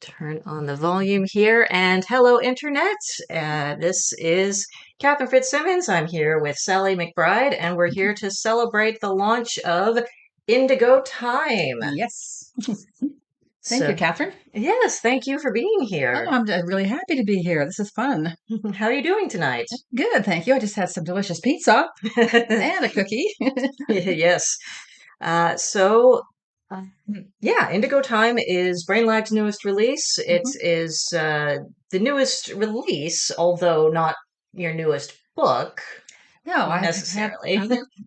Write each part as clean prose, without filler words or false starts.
Turn on the volume here. And hello, Internet. This is Catherine Fitzsimmons. I'm here with Sally McBride, and we're here to celebrate the launch of Indigo Time. Yes. Thank you, So, Catherine. yes, thank you for being Oh, here. I'm really happy to be here. This is fun. How are you doing tonight? Good, thank you. I just had some delicious pizza and a cookie. Yes. So, uh, yeah, Indigo Time is Brainlag's newest release. It Mhm. is the newest release, although not your newest book No, I've had necessarily.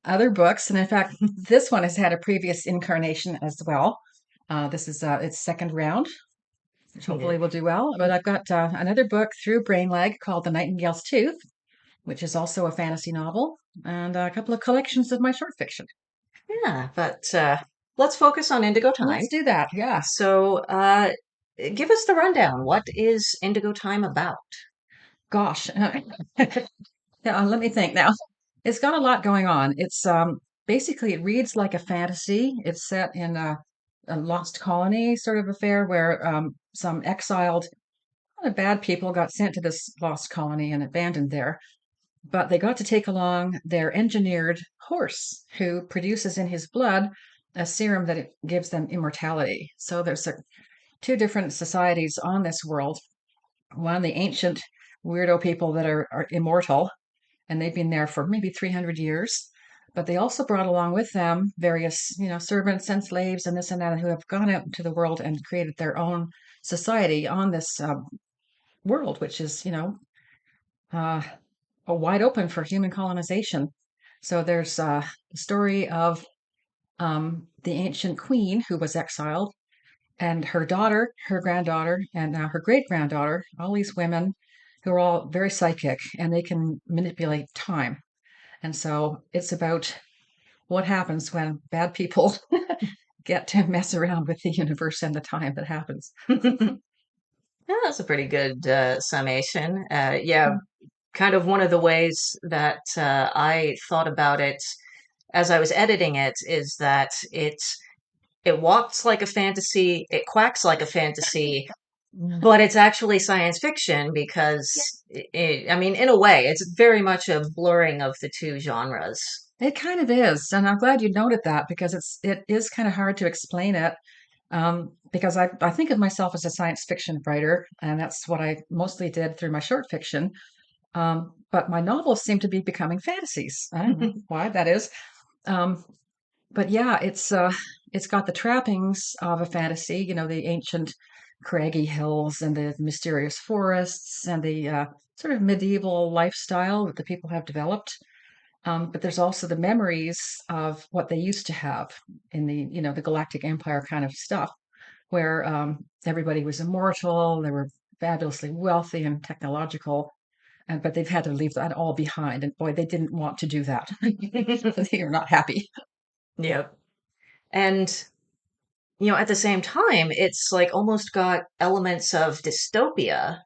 other books, and in fact, this one has had a previous incarnation as well. This is its second round, which hopefully will do well. But I've got another book through Brainlag called The Nightingale's Tooth, which is also a fantasy novel, and a couple of collections of my short fiction. Yeah, but let's focus on Indigo Time. Let's do that. Yeah. So, give us the rundown. What is Indigo Time about? Gosh. Yeah, let me think now. It's got a lot going on. It's basically it reads like a fantasy. It's set in a lost colony sort of affair where some exiled kind of bad people got sent to this lost colony and abandoned there. But they got to take along their engineered horse, who produces in his blood a serum that it gives them immortality. So there's two different societies on this world. One, the ancient weirdo people that are immortal, and they've been there for maybe 300 years. But they also brought along with them various, servants and slaves and this and that, who have gone out into the world and created their own society on this world, which is, uh, wide open for human colonization. So there's the story of the ancient queen who was exiled, and her daughter, her granddaughter, and now her great granddaughter, all these women who are all very psychic and they can manipulate time. And so it's about what happens when bad people get to mess around with the universe and the time that happens. Yeah, that's a pretty good summation. Yeah, kind of one of the ways that I thought about it as I was editing it is that it walks like a fantasy, it quacks like a fantasy, but it's actually science fiction because Yeah. I mean, in a way, it's very much a blurring of the two genres. It kind of is, and I'm glad you noted that because it is kind of hard to explain it. Because I think of myself as a science fiction writer, and that's what I mostly did through my short fiction. But my novels seem to be becoming fantasies. I don't know why that is. Um, but yeah, it's got the trappings of a fantasy, the ancient craggy hills and the mysterious forests and the sort of medieval lifestyle that the people have developed. But there's also the memories of what they used to have in the galactic empire kind of stuff, where everybody was immortal, they were fabulously wealthy and technological, but they've had to leave that all behind. And boy, they didn't want to do that. They are not happy. Yep. And at the same time, it's like almost got elements of dystopia,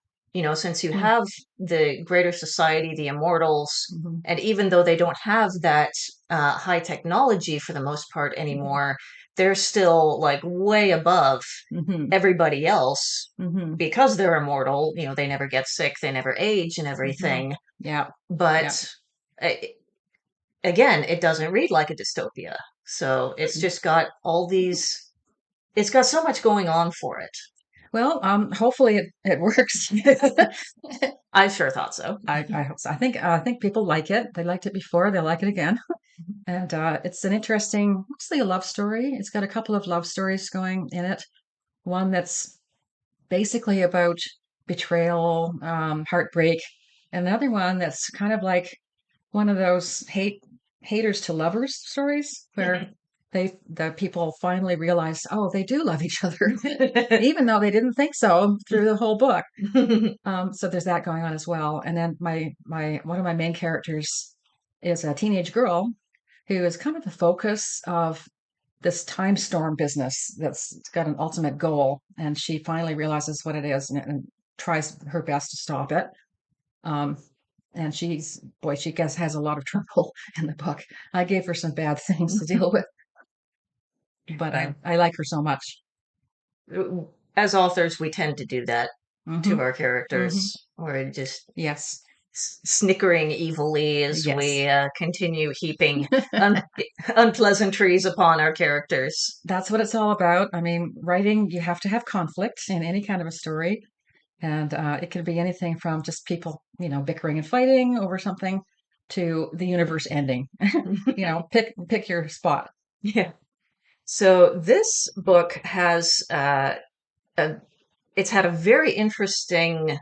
since you Mm, have the greater society, the immortals, mhm, and even though they don't have that high technology for the most part mhm, anymore, they're still like way above mhm, everybody else mhm, because they're immortal. They never get sick, they never age and mhm. everything. Yeah, yeah. But uh, again, it doesn't read like a dystopia. So it's just got all these it's got so much going on for it. Well, hopefully it works. I sure thought so. I hope so. I think people like it. They liked it before. They'll like it again. And it's an interesting, mostly a love story. It's got a couple of love stories going in it. One that's basically about betrayal, heartbreak, and another one that's kind of like one of those haters to lovers stories where the people finally realize, oh, they do love each other, even though they didn't think so through the whole book. So there's that going on as well. And then my one of my main characters is a teenage girl who is kind of the focus of this time storm business that's got an ultimate goal, and she finally realizes what it is and tries her best to stop it. Um, and she guess has a lot of trouble in the book. I gave her some bad things to deal with, but Uh, I like her so much. as authors, we tend to do that to Mm-hmm. our Mm-hmm. characters. We're just Yes. snickering evilly as Yes. we continue heaping un- unpleasantries upon our characters. That's what it's all about. I mean, writing, you have to have conflict in any kind of a story. And it can be anything from just people, bickering and fighting over something to the universe ending. Pick your spot. Yeah. So this book has a, it's had a very interesting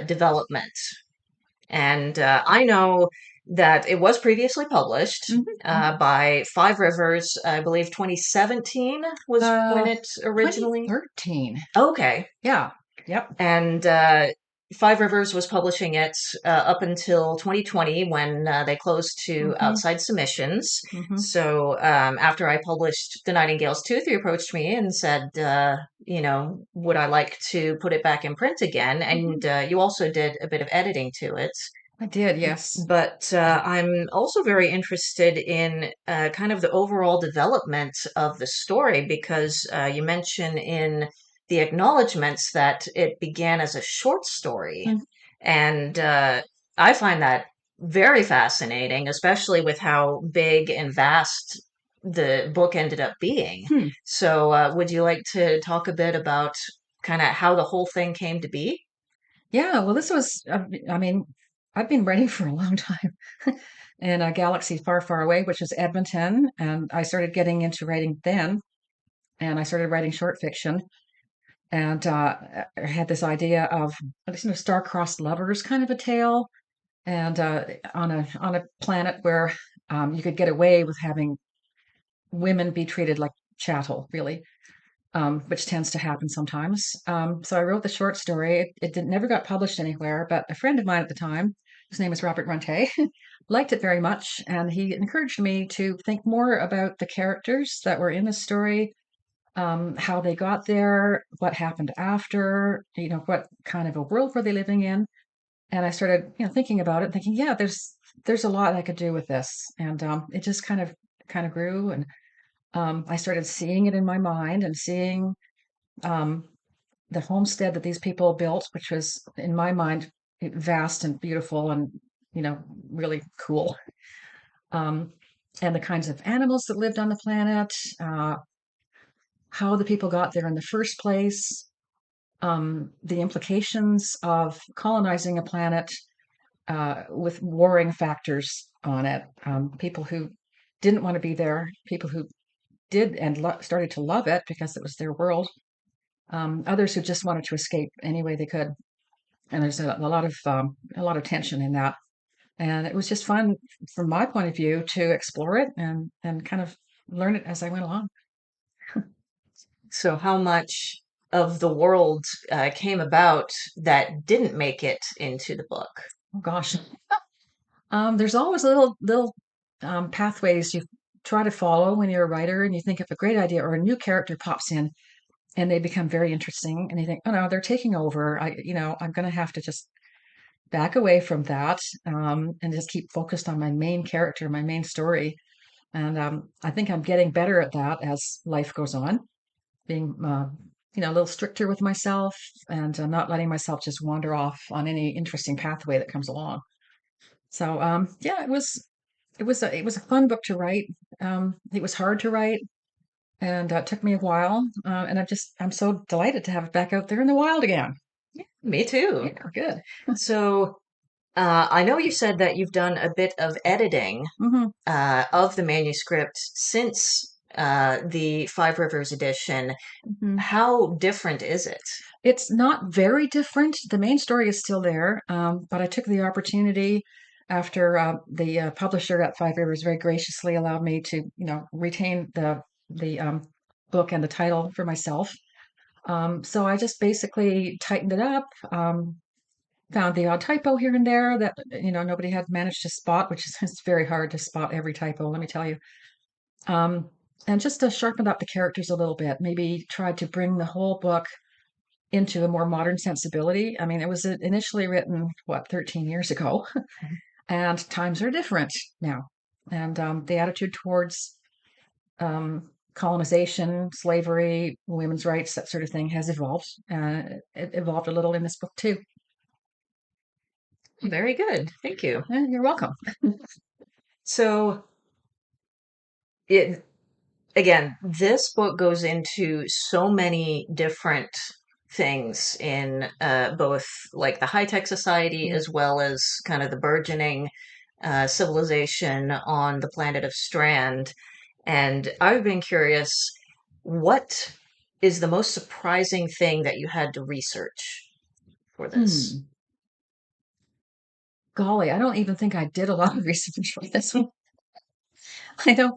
development. And I know that it was previously published Hmm. Hmm. by Five Rivers. I believe 2017 was when Uh, it originally. 2013. Okay. Yeah. Yep. And Five Rivers was publishing it up until 2020 when they closed to Hmm. outside submissions. Hmm. So after I published The Nightingale's Tooth, he approached me and said, would I like to put it back in print again? Hmm. And you also did a bit of editing to it. I did, yes. But I'm also very interested in kind of the overall development of the story because you mention in the acknowledgments that it began as a short story. Mhm. And I find that very fascinating, especially with how big and vast the book ended up being. Hmm. So, would you like to talk a bit about kind of how the whole thing came to be? Yeah, well, this was, I mean, I've been writing for a long time in a galaxy far, far away, which is Edmonton. And I started getting into writing then. And I started writing short fiction. And I had this idea of, star-crossed lovers kind of a tale. And on a planet where you could get away with having women be treated like chattel, really, which tends to happen sometimes. So I wrote the short story. It never got published anywhere, but a friend of mine at the time, whose name is Robert Runte, liked it very much, and he encouraged me to think more about the characters that were in the story, how they got there, what happened after, what kind of a world were they living in. And I started, thinking about it, thinking, yeah, there's a lot I could do with this, and it just kind of grew, and I started seeing it in my mind and seeing um, the homestead that these people built, which was in my mind vast and beautiful and you know really cool. Um, and the kinds of animals that lived on the planet, uh, how the people got there in the first place, the implications of colonizing a planet with warring factors on it. People who didn't want to be there, people who did and started to love it because it was their world. Others who just wanted to escape any way they could. And there's a lot of tension in that. And it was just fun from my point of view to explore it and kind of learn it as I went along. So, how much of the world came about that didn't make it into the book? Oh gosh, there's always little pathways you try to follow when you're a writer, and you think of a great idea or a new character pops in, and they become very interesting, and you think, oh no, they're taking over. I'm going to have to just back away from that, and just keep focused on my main character, my main story. And I think I'm getting better at that as life goes on, being a little stricter with myself and not letting myself just wander off on any interesting pathway that comes along. So yeah, it was a fun book to write. It was hard to write, and it took me a while. And I'm so delighted to have it back out there in the wild again. Me too. Yeah, good. So, I know you said that you've done a bit of editing Hmm. of the manuscript since the Five Rivers edition. Hmm. How different is it? It's not very different. The main story is still there, but I took the opportunity after the publisher at Five Rivers very graciously allowed me to, retain the book and the title for myself. So I just basically tightened it up, found the odd typo here and there that nobody had managed to spot, which is it's very hard to spot every typo, let me tell you. Um, and just to sharpen up the characters a little bit, maybe tried to bring the whole book into a more modern sensibility. I mean, it was initially written, what, 13 years ago, and times are different now. And the attitude towards colonization, slavery, women's rights, that sort of thing has evolved. It evolved a little in this book too. Very good. Thank you. You're welcome. So, it, again, this book goes into so many different things in both like the high-tech society Yeah. as well as kind of the burgeoning civilization on the planet of Strand. And I've been curious, what is the most surprising thing that you had to research for this? Hmm. Golly, I don't even think I did a lot of research for this one. I don't.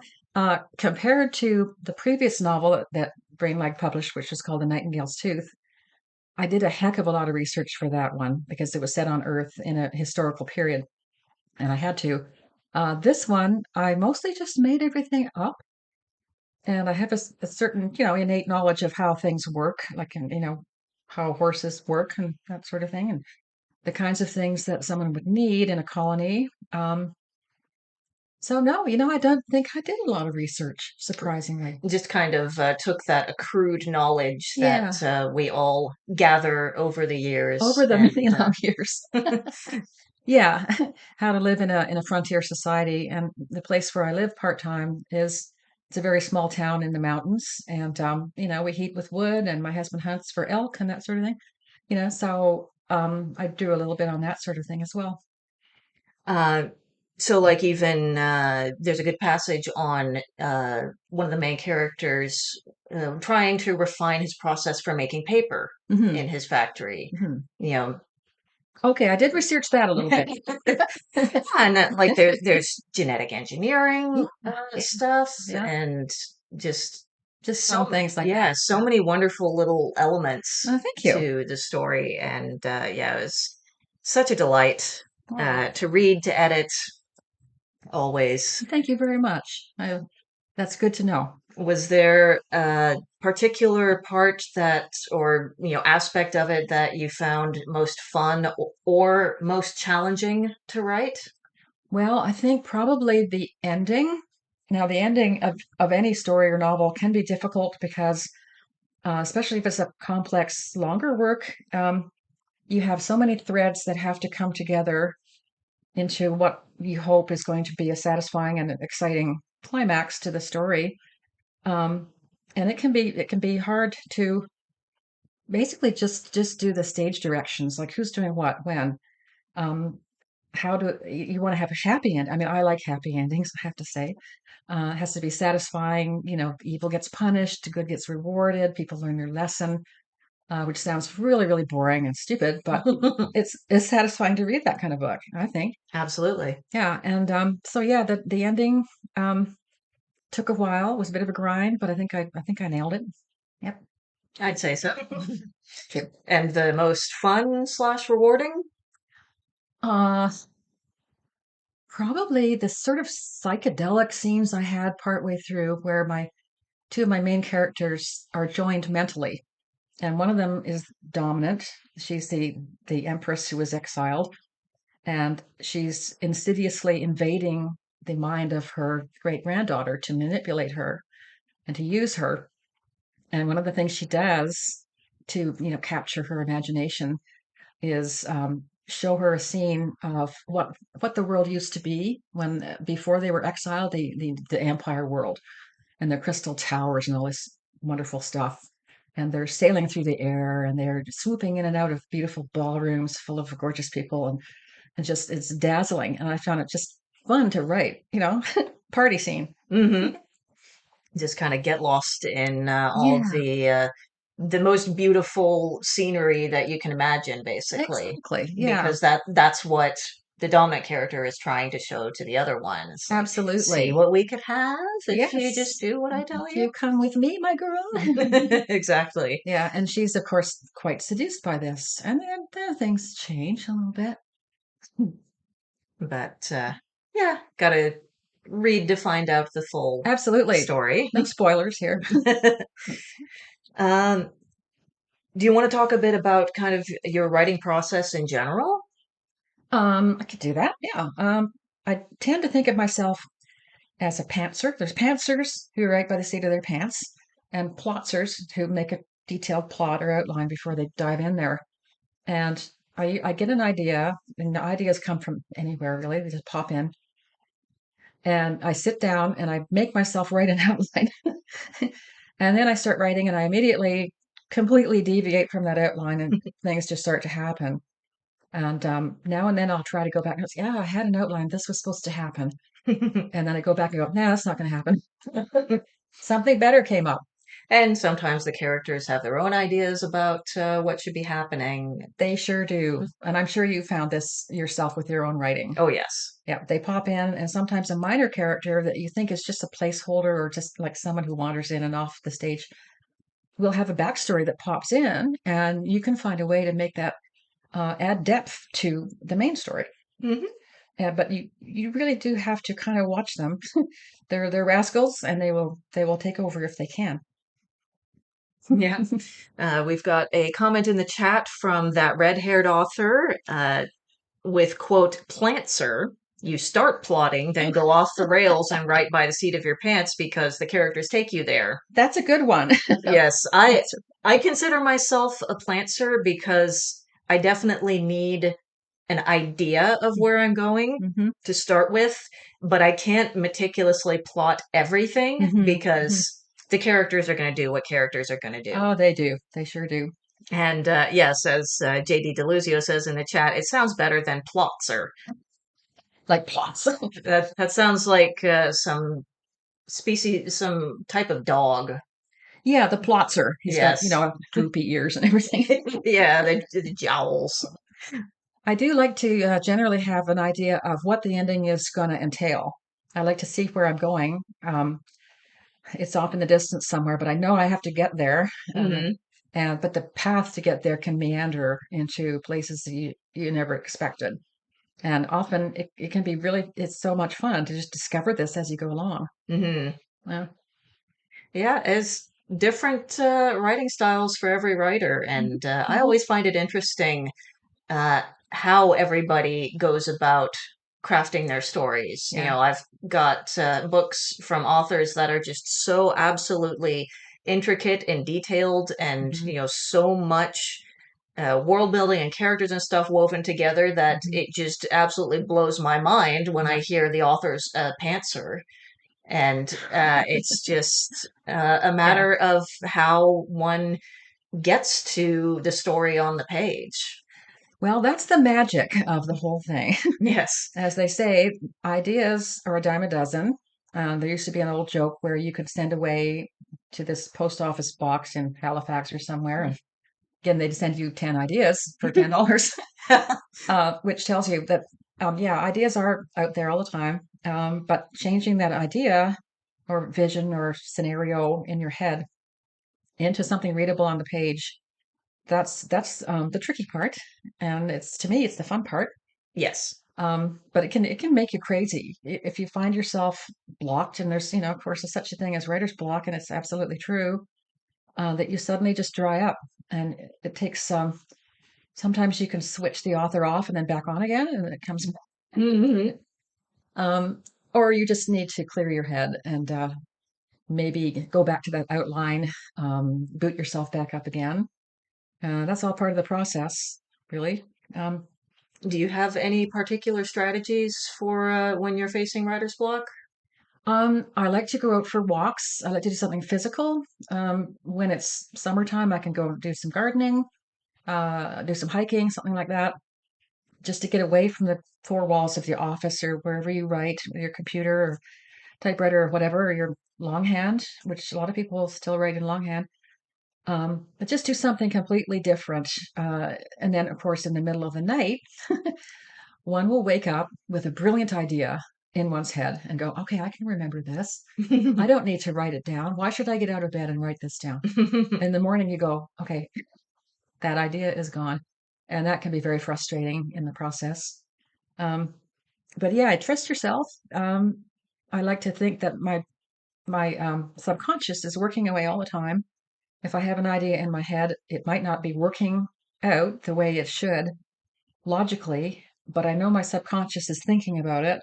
Compared to the previous novel that Brainlag published, which was called The Nightingale's Tooth, I did a heck of a lot of research for that one because it was set on Earth in a historical period, and I had to. This one, I mostly just made everything up, and I have a certain, innate knowledge of how things work, like, how horses work and that sort of thing, and the kinds of things that someone would need in a colony. So no, I don't think I did a lot of research, surprisingly. Just kind of took that accrued knowledge that Yeah, we all gather over the years over the and many long years. Yeah, how to live in a frontier society, and the place where I live part time is it's a very small town in the mountains, and we heat with wood, and my husband hunts for elk and that sort of thing. So I do a little bit on that sort of thing as well. uh, so like even there's a good passage on one of the main characters trying to refine his process for making paper Hmm. in his factory. Hmm. You know, Okay, I did research that a little bit. and like there's genetic engineering Yeah, stuff yeah, and just just fun things like that. yeah, so many wonderful little elements Thank you. to the story, and yeah, it was such a delight Oh, to read, to edit, always. thank you very much. That's good to know. Was there a particular part that, or aspect of it that you found most fun or most challenging to write? Well, I think probably the ending. Now, the ending of any story or novel can be difficult because, especially if it's a complex, longer work, you have so many threads that have to come together into what you hope is going to be a satisfying and exciting climax to the story. Um, and it can be hard to basically just do the stage directions, like who's doing what when. Um, how do you want to have a happy end? I mean, I like happy endings, I have to say. It has to be satisfying. Evil gets punished, good gets rewarded, people learn their lesson, which sounds really, really boring and stupid, but it's satisfying to read that kind of book, I think. Absolutely. Yeah, and so yeah, the ending um, took a while, was a bit of a grind, but I think I nailed it. Yep. I'd say so. True. And the most fun slash rewarding? Uh, Probably the sort of psychedelic scenes I had partway through, where my two of my main characters are joined mentally, and one of them is dominant. She's the empress who was exiled, and she's insidiously invading the mind of her great granddaughter to manipulate her and to use her. And one of the things she does to capture her imagination is show her a scene of what the world used to be when before they were exiled, the empire world and the crystal towers and all this wonderful stuff. And they're sailing through the air and they're swooping in and out of beautiful ballrooms full of gorgeous people, and just it's dazzling. And I found it just fun to write, party scene. Mm-hmm. Just kind of get lost in all Yeah, the most beautiful scenery that you can imagine, basically, exactly. Yeah, because that's what the dominant character is trying to show to the other one. It's like, see absolutely. what we could have if you just Yes. do what I tell If you. you come with me, my girl. Exactly. Yeah, and she's of course quite seduced by this, and then things change a little bit. But yeah, gotta read to find out the full Absolutely. story. No spoilers here. um, do you want to talk a bit about kind of your writing process in general? I could do that. Yeah. I tend to think of myself as a pantser. There's pantsers who write by the seat of their pants, and plotzers who make a detailed plot or outline before they dive in there. And I get an idea, and the ideas come from anywhere really. They just pop in, and I sit down and I make myself write an outline. And then I start writing, and I immediately completely deviate from that outline, and things just start to happen. And now and then I'll try to go back and say, yeah, I had an outline. This was supposed to happen. And then I go back and go, no, that's not going to happen. Something better came up. And sometimes the characters have their own ideas about what should be happening. They sure do. And I'm sure you found this yourself with your own writing. Oh, yes. Yeah, they pop in, and sometimes a minor character that you think is just a placeholder or just like someone who wanders in and off the stage will have a backstory that pops in, and you can find a way to make that add depth to the main story. Hmm. But you really do have to kind of watch them. They're rascals, and they will take over if they can. Yeah. We've got a comment in the chat from that red-haired author with, quote, Plantser. You start plotting, then go off the rails and write by the seat of your pants because the characters take you there. That's a good one. Yes, I consider myself a plantser because I definitely need an idea of where I'm going Hmm. to start with, but I can't meticulously plot everything Hmm. Hmm. because the characters are going to do what characters are going to do. Oh, they do. They sure do. And yes, as JD Deluzio says in the chat, it sounds better than plotzer. Like plots. That sounds like some species, some type of dog. Yeah, the plotzer. He's got, Yes. droopy ears and everything. Yeah, the jowls. I do like to generally have an idea of what the ending is going to entail. I like to see where I'm going. It's off in the distance somewhere, but I know I have to get there. Hmm. But the path to get there can meander into places that you never expected. And often it can be really, it's so much fun to just discover this as you go along. Hmm. Yeah. Yeah, it's different writing styles for every writer, Hmm. and I Hmm. always find it interesting uh, how everybody goes about crafting their stories. Yeah. I've got books from authors that are just so absolutely intricate and detailed, and Hmm. so much world building and characters and stuff woven together that Hmm. it just absolutely blows my mind when I Yeah. hear the author's pantser. And it's just a Yeah. matter of how one gets to the story on the page. Well, that's the magic of the whole thing. Yes. As they say, ideas are a dime a dozen. There used to be an old joke where you could send away to this post office box in Halifax or somewhere, and again, they'd send you 10 ideas for $10, which tells you that, yeah, ideas are out there all the time. But changing that idea or vision or scenario in your head into something readable on the page, that's the tricky part. And it's to me, it's the fun part. Yes. But it can make you crazy if you find yourself blocked. And there's, of course, there's such a thing as writer's block, and it's absolutely true that you suddenly just dry up, and it takes sometimes you can switch the author off and then back on again, and it comes. Hmm. Um, or you just need to clear your head and maybe go back to that outline, boot yourself back up again. That's all part of the process, really. Um, Do you have any particular strategies for when you're facing writer's block? I like to go out for walks. I like to do something physical. When it's summertime, I can go do some gardening, do some hiking, something like that, just to get away from the four walls of the office or wherever you write with your computer or typewriter or whatever, or your longhand, which a lot of people still write in longhand. But just do something completely different. And then, of course, in the middle of the night, one will wake up with a brilliant idea in one's head and go, okay, I can remember this. I don't need to write it down. Why should I get out of bed and write this down? In the morning, you go, okay, that idea is gone. And that can be very frustrating in the process. Um, but yeah, trust yourself. I like to think that my subconscious is working away all the time. If I have an idea in my head, it might not be working out the way it should logically, but I know my subconscious is thinking about it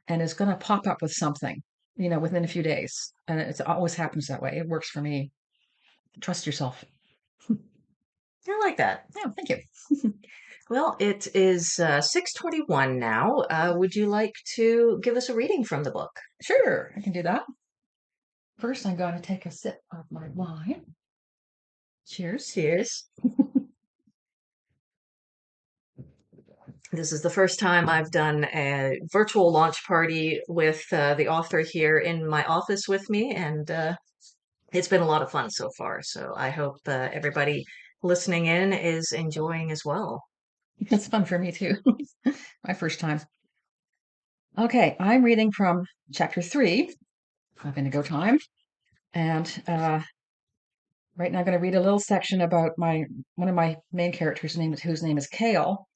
and is going to pop up with something. within a few days. And it always happens that way. It works for me. Trust yourself. I like that. Yeah, thank you. Well, it is 6:21 now. Would you like to give us a reading from the book? Sure, I can do that. First, I'm going to take a sip of my wine. Cheers. Cheers. This is the first time I've done a virtual launch party with the author here in my office with me, and it's been a lot of fun so far. So I hope everybody listening in is enjoying as well. It's fun for me too. My first time. Okay, I'm reading from chapter 3 of Indigo Time. And right now I'm going to read a little section about one of my main characters' whose name is Kale.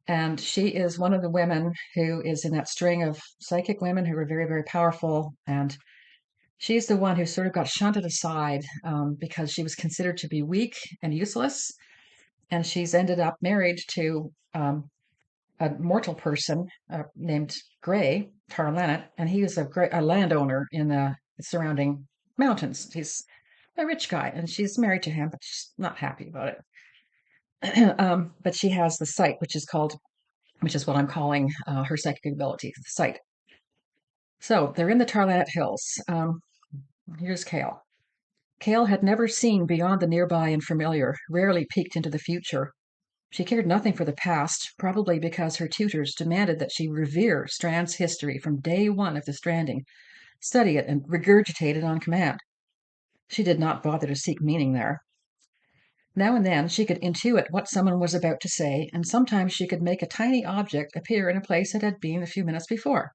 And she is one of the women who is in that string of psychic women who are very, very powerful. And she's the one who sort of got shunted aside because she was considered to be weak and useless. And she's ended up married to a mortal person named Gray Tarlanet, and he is a landowner in the surrounding mountains. He's a rich guy, and she's married to him, but she's not happy about it. But she has the sight, which is what I'm calling her psychic ability, the sight. So they're in the Tarlanet Hills. Here's Kale. Kale had never seen beyond the nearby and familiar, rarely peeked into the future. She cared nothing for the past, probably because her tutors demanded that she revere Strand's history from day one of the stranding, study it, and regurgitate it on command. She did not bother to seek meaning there. Now and then she could intuit what someone was about to say, and sometimes she could make a tiny object appear in a place it had been a few minutes before.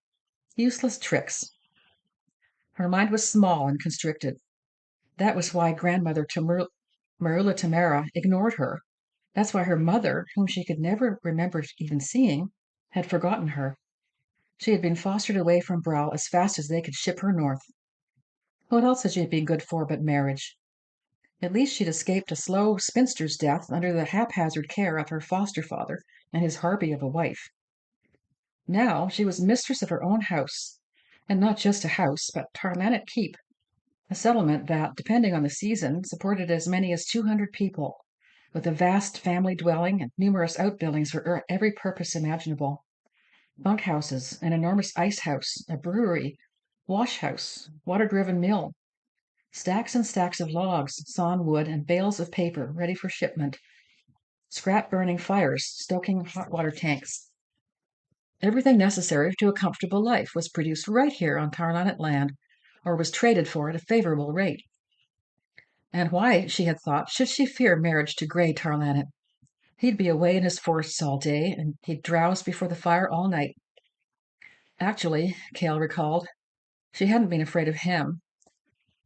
Useless tricks. Her mind was small and constricted. That was why grandmother Marula Tamara ignored her. That's why her mother, whom she could never remember even seeing, had forgotten her. She had been fostered away from Brow as fast as they could ship her north. What else had she been good for but marriage? At least she'd escaped a slow spinster's death under the haphazard care of her foster father and his harpy of a wife. Now she was mistress of her own house, and not just a house, but Tarlanet Keep, a settlement that, depending on the season, supported as many as 200 people, with a vast family dwelling and numerous outbuildings for every purpose imaginable. Bunkhouses, an enormous ice house, a brewery, wash house, water-driven mill, stacks and stacks of logs, sawn wood, and bales of paper ready for shipment, scrap-burning fires, stoking hot water tanks. Everything necessary to a comfortable life was produced right here on Tarlanet land, or was traded for at a favorable rate. And why, she had thought, should she fear marriage to Gray Tarlanet? He'd be away in his forests all day, and he'd drowse before the fire all night. Actually, Cale recalled, she hadn't been afraid of him.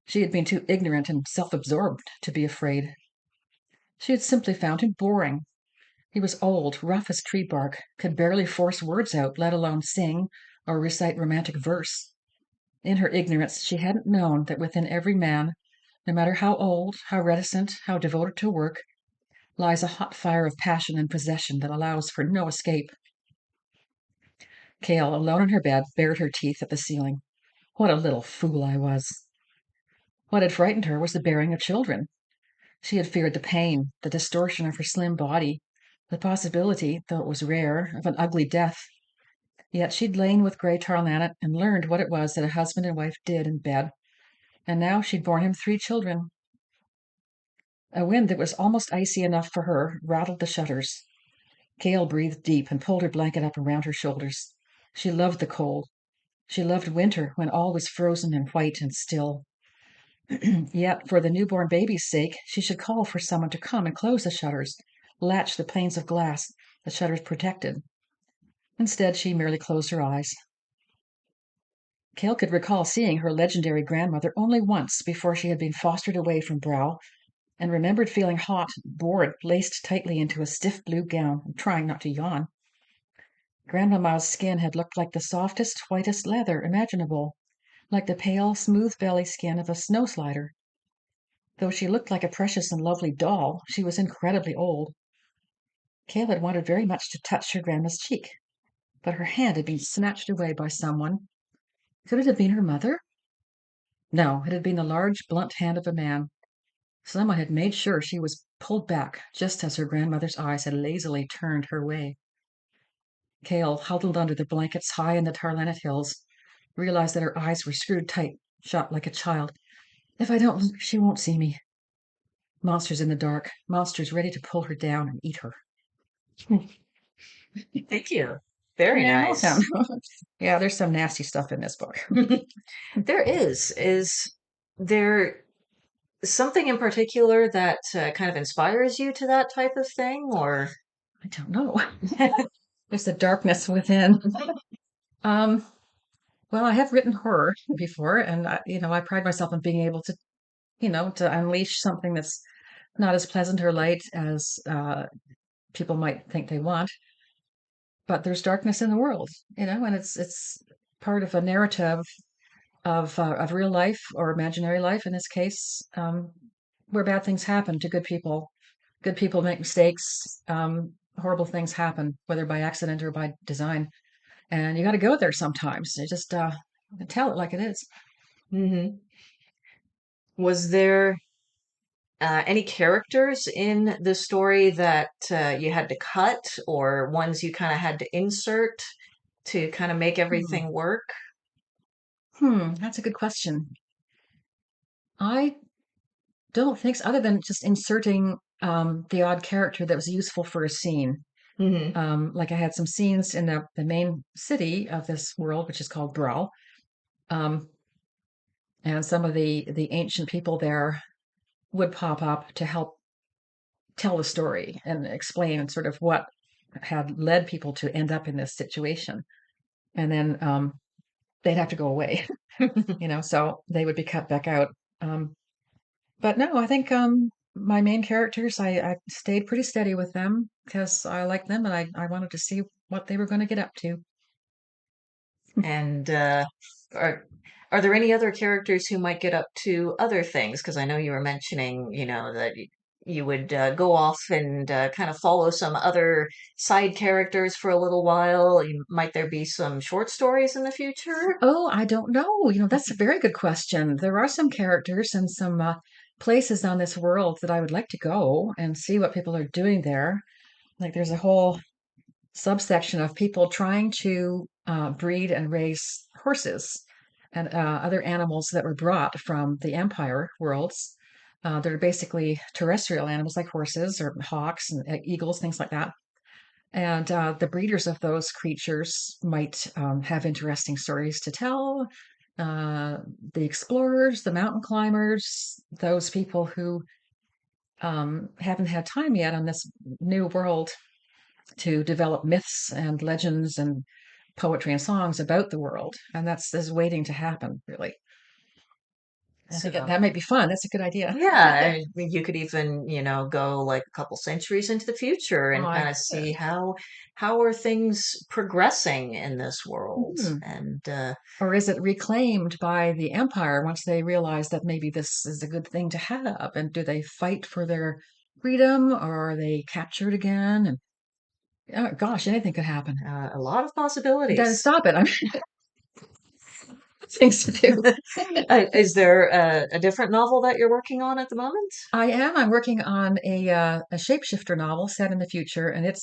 She had been too ignorant and self-absorbed to be afraid. She had simply found him boring. He was old, rough as tree bark, could barely force words out, let alone sing or recite romantic verse. In her ignorance, she hadn't known that within every man, no matter how old, how reticent, how devoted to work, lies a hot fire of passion and possession that allows for no escape. Cale, alone in her bed, bared her teeth at the ceiling. What a little fool I was. What had frightened her was the bearing of children. She had feared the pain, the distortion of her slim body, the possibility, though it was rare, of an ugly death. Yet she'd lain with Gray Tarlanet and learned what it was that a husband and wife did in bed, and now she'd borne him 3 children. A wind that was almost icy enough for her rattled the shutters. Cale breathed deep and pulled her blanket up around her shoulders. She loved the cold. She loved winter when all was frozen and white and still. Yet, for the newborn baby's sake, she should call for someone to come and close the shutters, latch the panes of glass the shutters protected. Instead, she merely closed her eyes. Cale could recall seeing her legendary grandmother only once before she had been fostered away from Brow, and remembered feeling hot, bored, laced tightly into a stiff blue gown, and trying not to yawn. Grandmamma's skin had looked like the softest, whitest leather imaginable, like the pale, smooth belly skin of a snow slider. Though she looked like a precious and lovely doll, she was incredibly old. Cale had wanted very much to touch her grandma's cheek, but her hand had been snatched away by someone. Could it have been her mother? No, it had been the large, blunt hand of a man. Someone had made sure she was pulled back just as her grandmother's eyes had lazily turned her way. Cale, huddled under the blankets high in the Tarlanet hills, realized that her eyes were screwed tight, shut like a child. If I don't look, she won't see me. Monsters in the dark, monsters ready to pull her down and eat her. Thank you. Very Yeah, welcome. nice. Yeah, there's some nasty stuff in this book. There is. Is there something in particular that kind of inspires you to that type of thing, or? I don't know. There's the darkness within. Um, well, I have written horror before, and I pride myself on being able to, to unleash something that's not as pleasant or light as people might think they want. But there's darkness in the world, and it's part of a narrative of real life or imaginary life in this case, where bad things happen to good people. Good people make mistakes. Horrible things happen, whether by accident or by design, and you got to go there sometimes. You just tell it like it is. Hmm. Was there any characters in the story that you had to cut, or ones you kind of had to insert to kind of make Hmm. everything work? That's a good question. I don't think so, other than just inserting the odd character that was useful for a scene. Hmm. Like I had some scenes in the main city of this world, which is called Brawl, um, and some of the ancient people there would pop up to help tell the story and explain sort of what had led people to end up in this situation. And then they'd have to go away, so they would be cut back out. Um, but no, I think my main characters, I stayed pretty steady with them because I liked them and I wanted to see what they were going to get up to. And are are there any other characters who might get up to other things? Because I know you were mentioning, that you would go off and kind of follow some other side characters for a little while. Might there be some short stories in the future? Oh, I don't know. That's a very good question. There are some characters and some places on this world that I would like to go and see what people are doing there. Like there's a whole subsection of people trying to breed and raise horses and other animals that were brought from the Empire worlds. They're basically terrestrial animals like horses or hawks and eagles, things like that. And the breeders of those creatures might have interesting stories to tell. Uh, the explorers, the mountain climbers, those people who haven't had time yet on this new world to develop myths and legends and poetry and songs about the world. And that's is waiting to happen, really. I think So, that might be fun. That's a good idea. yeah, I mean, you could even, go like a couple centuries into the future Oh, and I kind of see how are things progressing in this world. hmm. And Or is it reclaimed by the empire once they realize that maybe this is a good thing to have? And do they fight for their freedom or are they captured again? And oh, gosh, anything could happen. a lot of Then possibilities. stop it. I'm things to do. Is there a different novel that you're working on at the moment? I am. I'm working on a shapeshifter novel set in the future, and it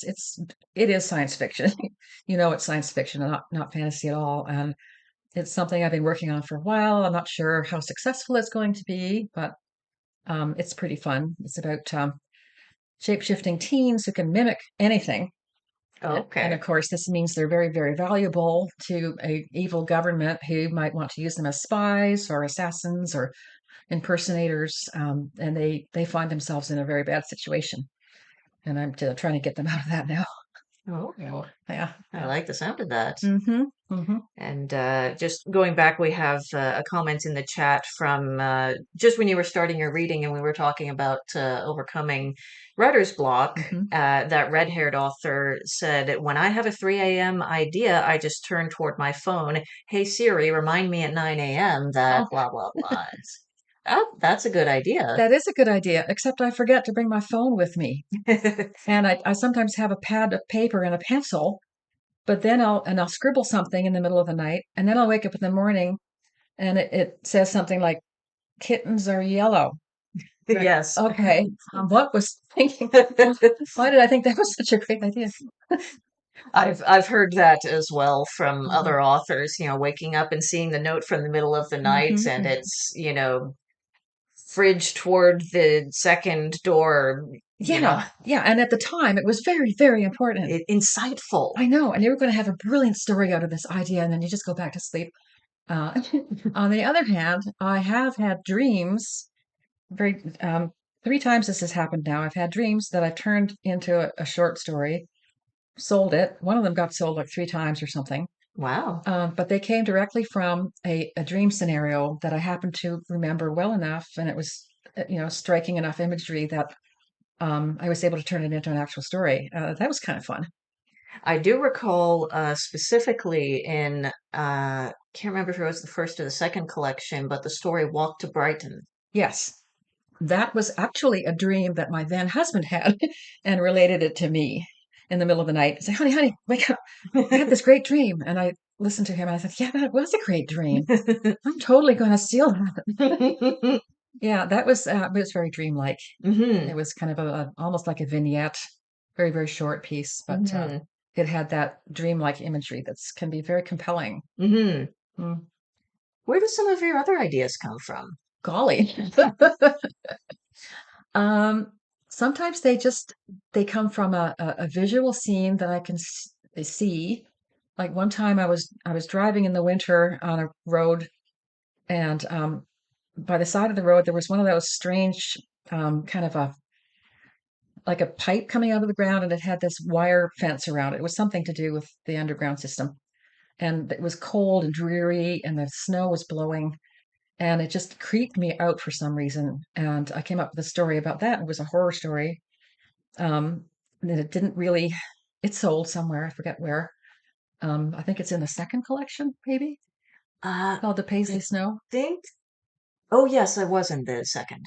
is science fiction. It's science fiction, not fantasy at all. And it's something I've been working on for a while. I'm not sure how successful it's going to be, but it's pretty fun. It's about shape-shifting teens who can mimic anything. And of Okay. course, this means they're very, very valuable to a evil government who might want to use them as spies or assassins or impersonators, and they find themselves in a very bad situation. And I'm trying to get them out of that now. Oh, Yeah, I yeah. like the sound of that. Mm-hmm. Mm-hmm. And just going back, we have a comment in the chat from just when you were starting your reading, and we were talking about overcoming writer's block. Mm-hmm. That red-haired author said, "When I have a 3 a.m. idea, I just turn toward my phone. Hey Siri, remind me at 9 a.m. that Oh, blah blah blah." Oh, that's a good idea. that is a good idea, except I forget to bring my phone with me. And I sometimes have a pad of paper and a pencil, but then I'll scribble something in the middle of the night, and then I'll wake up in the morning and it says something like kittens are yellow. Right. Yes. Okay. What was thinking? Why did I think that was such a great idea? I've heard that as well from Hmm. other authors, waking up and seeing the note from the middle of the night Hmm. and it's, fridge toward the second door, Yeah, yeah. And at the time, it was very, very important. insightful. I know. And you were going to have a brilliant story out of this idea, and then you just go back to sleep. Uh, on the other hand, I have had dreams. Very three times this has happened now. I've had dreams that I've turned into a short story, sold it. One of them got sold like three times or something. Wow. But they came directly from a dream scenario that I happened to remember well enough, and it was, striking enough imagery that I was able to turn it into an actual story. That was kind of fun. I do recall specifically in can't remember if it was the first or the second collection, but the story Walk to Brighton. Yes, that was actually a dream that my then husband had, and related it to me in the middle of the night. Say, honey, honey, wake up! I had this great dream, and I listened to him, and I said, yeah, that was a great dream. I'm totally going to steal that. Yeah, that was it was very dreamlike. It Hmm. was kind of almost like a vignette, very, very short piece, but Hmm. it had that dreamlike imagery that can be very compelling. Hmm. Mm, Where do some of your other ideas come from? golly. Um, Sometimes they come from a visual scene that I can see. Like one time I was driving in the winter on a road, and by the side of the road there was one of those strange kind of a like a pipe coming out of the ground, and it had this wire fence around it. It was something to do with the underground system. And it was cold and dreary, and the snow was blowing, and it just creeped me out for some reason. And I came up with a story about that. It was a horror story. And it didn't really, it sold somewhere, I forget where. I think it's in the second collection, maybe, Uh, called The Paisley I Snow. think. Oh, yes, I was in the second.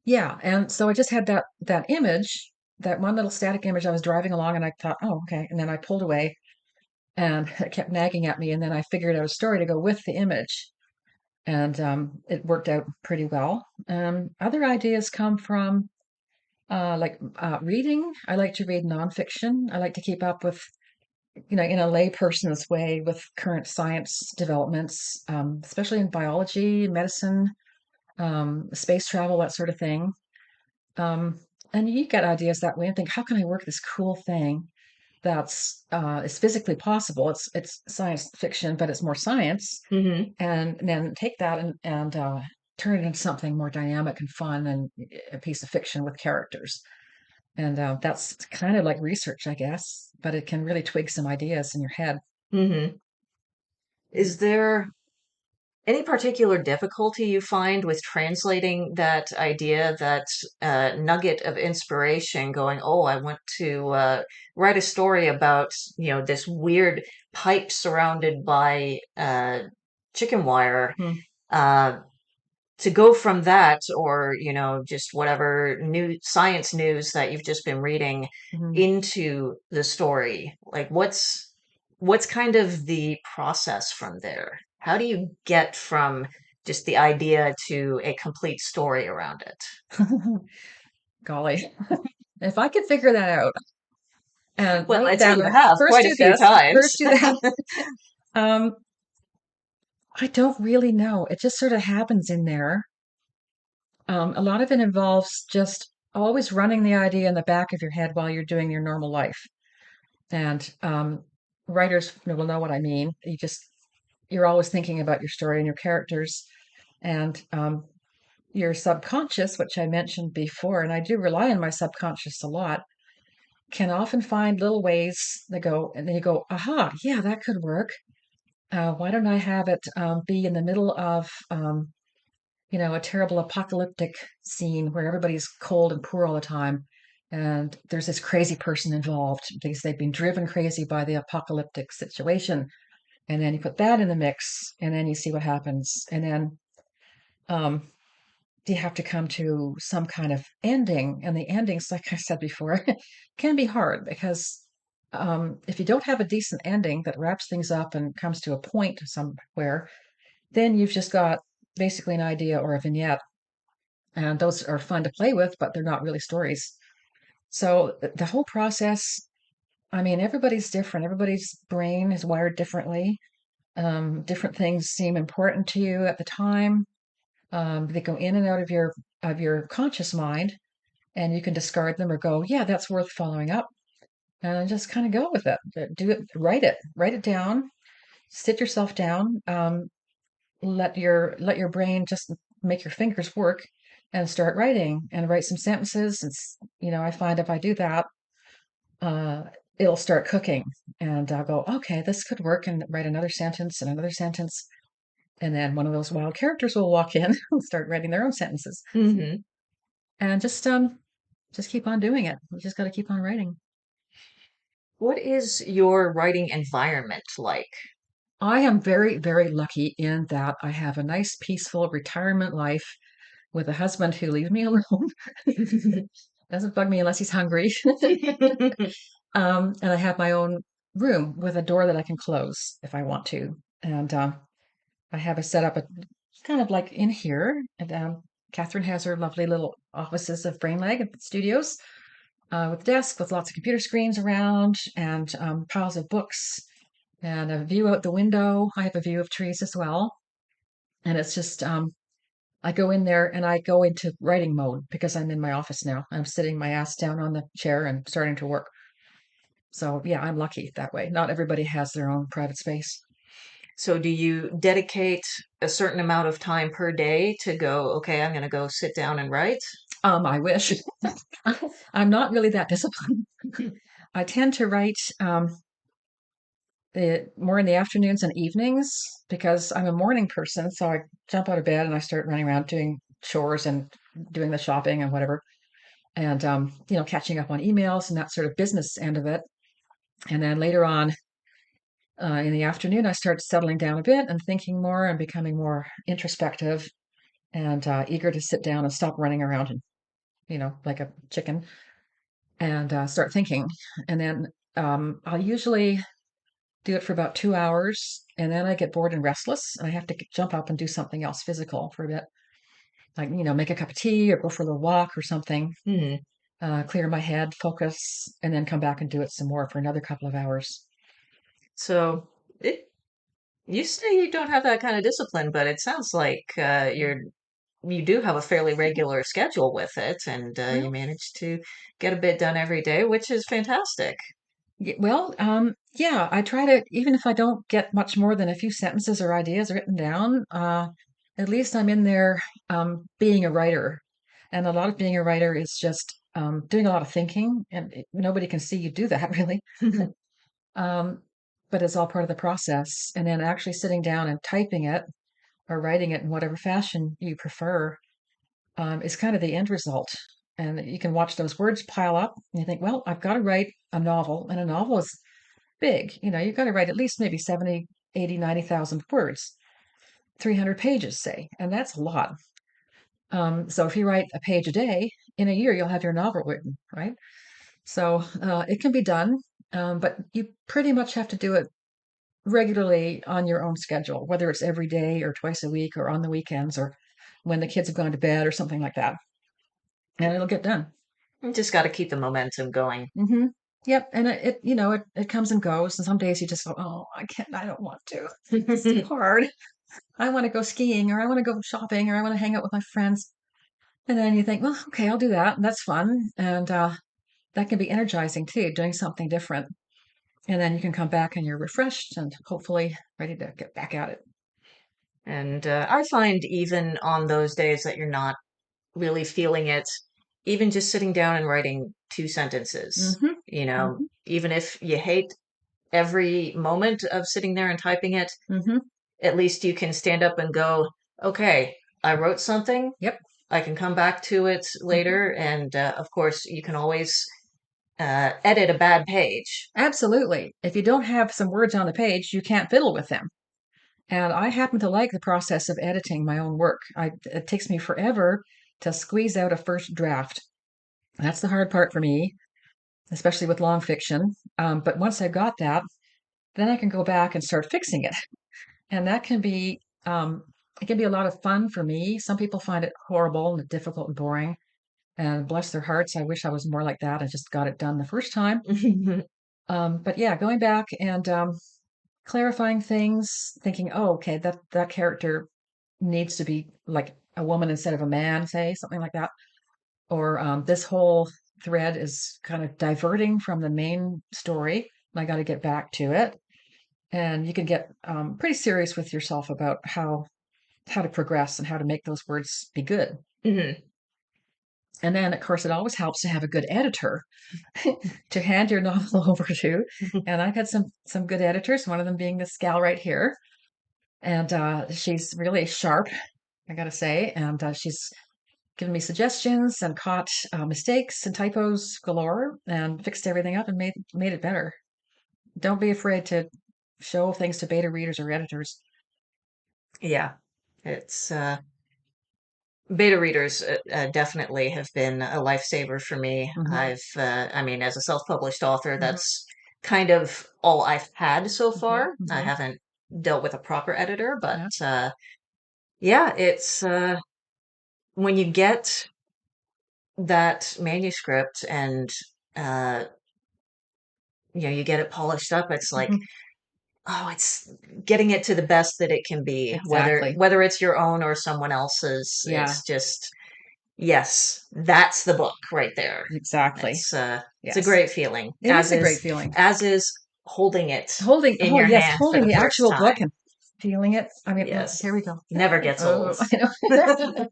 Yeah, and so I just had that image, that one little static image. I was driving along, and I thought, oh, okay. And then I pulled away, and it kept nagging at me. And then I figured out a story to go with the image, and it worked out pretty well. Other ideas come from reading. I like to read nonfiction. I like to keep up with, in a layperson's way, with current science developments, especially in biology, medicine, space travel, that sort of thing. Um, and you get ideas that way and think, how can I work this cool thing that's is physically possible? It's science fiction, but it's more science, Hmm. and then take that and turn it into something more dynamic and fun, and a piece of fiction with characters. And that's kind of like research, I guess, but it can really twig some ideas in your head. Hmm. Is there any particular difficulty you find with translating that idea, that nugget of inspiration, going, oh, I want to write a story about, this weird pipe surrounded by chicken wire, Hmm. uh, to go from that, or, just whatever new science news that you've just been reading, Hmm. into the story? Like, what's kind of the process from there? How do you get from just the idea to a complete story around it? Golly, if I could figure that out and Well, write I'd say down, you have first quite a do few this, times. first do that. Um, I don't really know. It just sort of happens in there. A lot of it involves just always running the idea in the back of your head while you're doing your normal life. And writers will know what I mean. You're always thinking about your story and your characters, and your subconscious, which I mentioned before, and I do rely on my subconscious a lot, can often find little ways that go, and then you go, aha, yeah, that could work. Why don't I have it be in the middle of a terrible apocalyptic scene where everybody's cold and poor all the time, and there's this crazy person involved because they've been driven crazy by the apocalyptic situation. And then you put that in the mix, and then you see what happens. And then um, you have to come to some kind of ending. And the endings, like I said before, can be hard because if you don't have a decent ending that wraps things up and comes to a point somewhere, then you've just got basically an idea or a vignette. And those are fun to play with, but they're not really stories. So the whole process, I mean, everybody's different. Everybody's brain is wired differently. Different things seem important to you at the time. They go in and out of your conscious mind, and you can discard them or go, yeah, that's worth following up, and just kind of go with it. Do it, write it down, sit yourself down, let your brain just make your fingers work and start writing and write some sentences. I find if I do that, uh, it'll start cooking, and I'll go, okay, this could work, and write another sentence and another sentence. And then one of those wild characters will walk in and start writing their own sentences. Hmm. And just keep on doing it. You just got to keep on writing. What is your writing environment like? I am very, very lucky in that I have a nice, peaceful retirement life with a husband who leaves me alone. Doesn't bug me unless he's hungry. And I have my own room with a door that I can close if I want to. And I have a setup kind of like in here. And Catherine has her lovely little offices of Brainlag Studios with a desk with lots of computer screens around and piles of books and a view out the window. I have a view of trees as well. And it's just, I go in there and I go into writing mode because I'm in my office now. I'm sitting my ass down on the chair and starting to work. So, yeah, I'm lucky that way. Not everybody has their own private space. So do you dedicate a certain amount of time per day to go, okay, I'm going to go sit down and write? I wish. I'm not really that disciplined. I tend to write more in the afternoons and evenings because I'm a morning person. So I jump out of bed and I start running around doing chores and doing the shopping and whatever, and catching up on emails and that sort of business end of it. And then later on in the afternoon, I start settling down a bit and thinking more and becoming more introspective and eager to sit down and stop running around and like a chicken and start thinking. And then I'll usually do it for about 2 hours, and then I get bored and restless, and I have to jump up and do something else physical for a bit, like make a cup of tea or go for a little walk or something, Hmm. clear my head, focus, and then come back and do it some more for another couple of hours. So it, you say you don't have that kind of discipline, but it sounds like you do have a fairly regular schedule with it, and you Well, manage to get a bit done every day, which is fantastic. yeah, I try to, even if I don't get much more than a few sentences or ideas written down, at least I'm in there being a writer. And a lot of being a writer is just doing a lot of thinking, and nobody can see you do that really. Um, but it's all part of the process. And then actually sitting down and typing it or writing it in whatever fashion you prefer is kind of the end result. And you can watch those words pile up and you think, well, I've got to write a novel. And a novel is big. You've got to write at least maybe 70, 80, 90,000 words, 300 pages, say. And that's a lot. So if you write a page a day, in a year, you'll have your novel written, right? So it can be done, but you pretty much have to do it regularly on your own schedule, whether it's every day or twice a week or on the weekends or when the kids have gone to bed or something like that. And it'll get done. You just got to keep the momentum going. Hmm. Yep. And it comes and goes. And some days you just go, oh, I can't, I don't want to. It's too hard. I want to go skiing or I want to go shopping or I want to hang out with my friends. And then you think, well, okay, I'll do that. That's fun. And that can be energizing too, doing something different. And then you can come back and you're refreshed and hopefully ready to get back at it. And I find even on those days that you're not really feeling it, even just sitting down and writing two sentences, Hmm. Hmm. even if you hate every moment of sitting there and typing it, Hmm. at least you can stand up and go, okay, I wrote something. Yep. I can come back to it Hmm. later. And of course, you can always edit a bad page. Absolutely. If you don't have some words on the page, you can't fiddle with them. And I happen to like the process of editing my own work. It takes me forever to squeeze out a first draft. That's the hard part for me, especially with long fiction. But once I've got that, then I can go back and start fixing it. And that can be Um, it can be a lot of fun for me. Some people find it horrible and difficult and boring. And bless their hearts, I wish I was more like that. I just got it done the first time. But yeah, going back and clarifying things, thinking, oh, okay, that character needs to be like a woman instead of a man, say something like that. Or this whole thread is kind of diverting from the main story. I got to get back to it. And you can get pretty serious with yourself about how to progress and how to make those words be good. Mhm. And then, of course, it always helps to have a good editor to hand your novel over to. And I've had some good editors. One of them being this gal right here, and she's really sharp, I gotta say. And she's given me suggestions and caught mistakes and typos galore, and fixed everything up and made it better. Don't be afraid to show things to beta readers or editors. Yeah, it's beta readers definitely have been a lifesaver for me. Hmm. I mean, as a self-published author, Hmm. that's kind of all I've had so Hmm. far. I Hmm. haven't dealt with a proper editor, but Yeah. yeah, it's when you get that manuscript and uh, you get it polished up, it's like, Hmm. oh, it's getting it to the best that it can be, Exactly. whether it's your own or someone else's. Yeah. It's just yes, that's the book right there. Exactly. It's a Yes. great feeling, It is a great feeling. as is holding it Holding, in oh your yes, hand for holding the the first actual book time. and feeling it. I mean, Yes, here we go. never gets old. Oh, I know.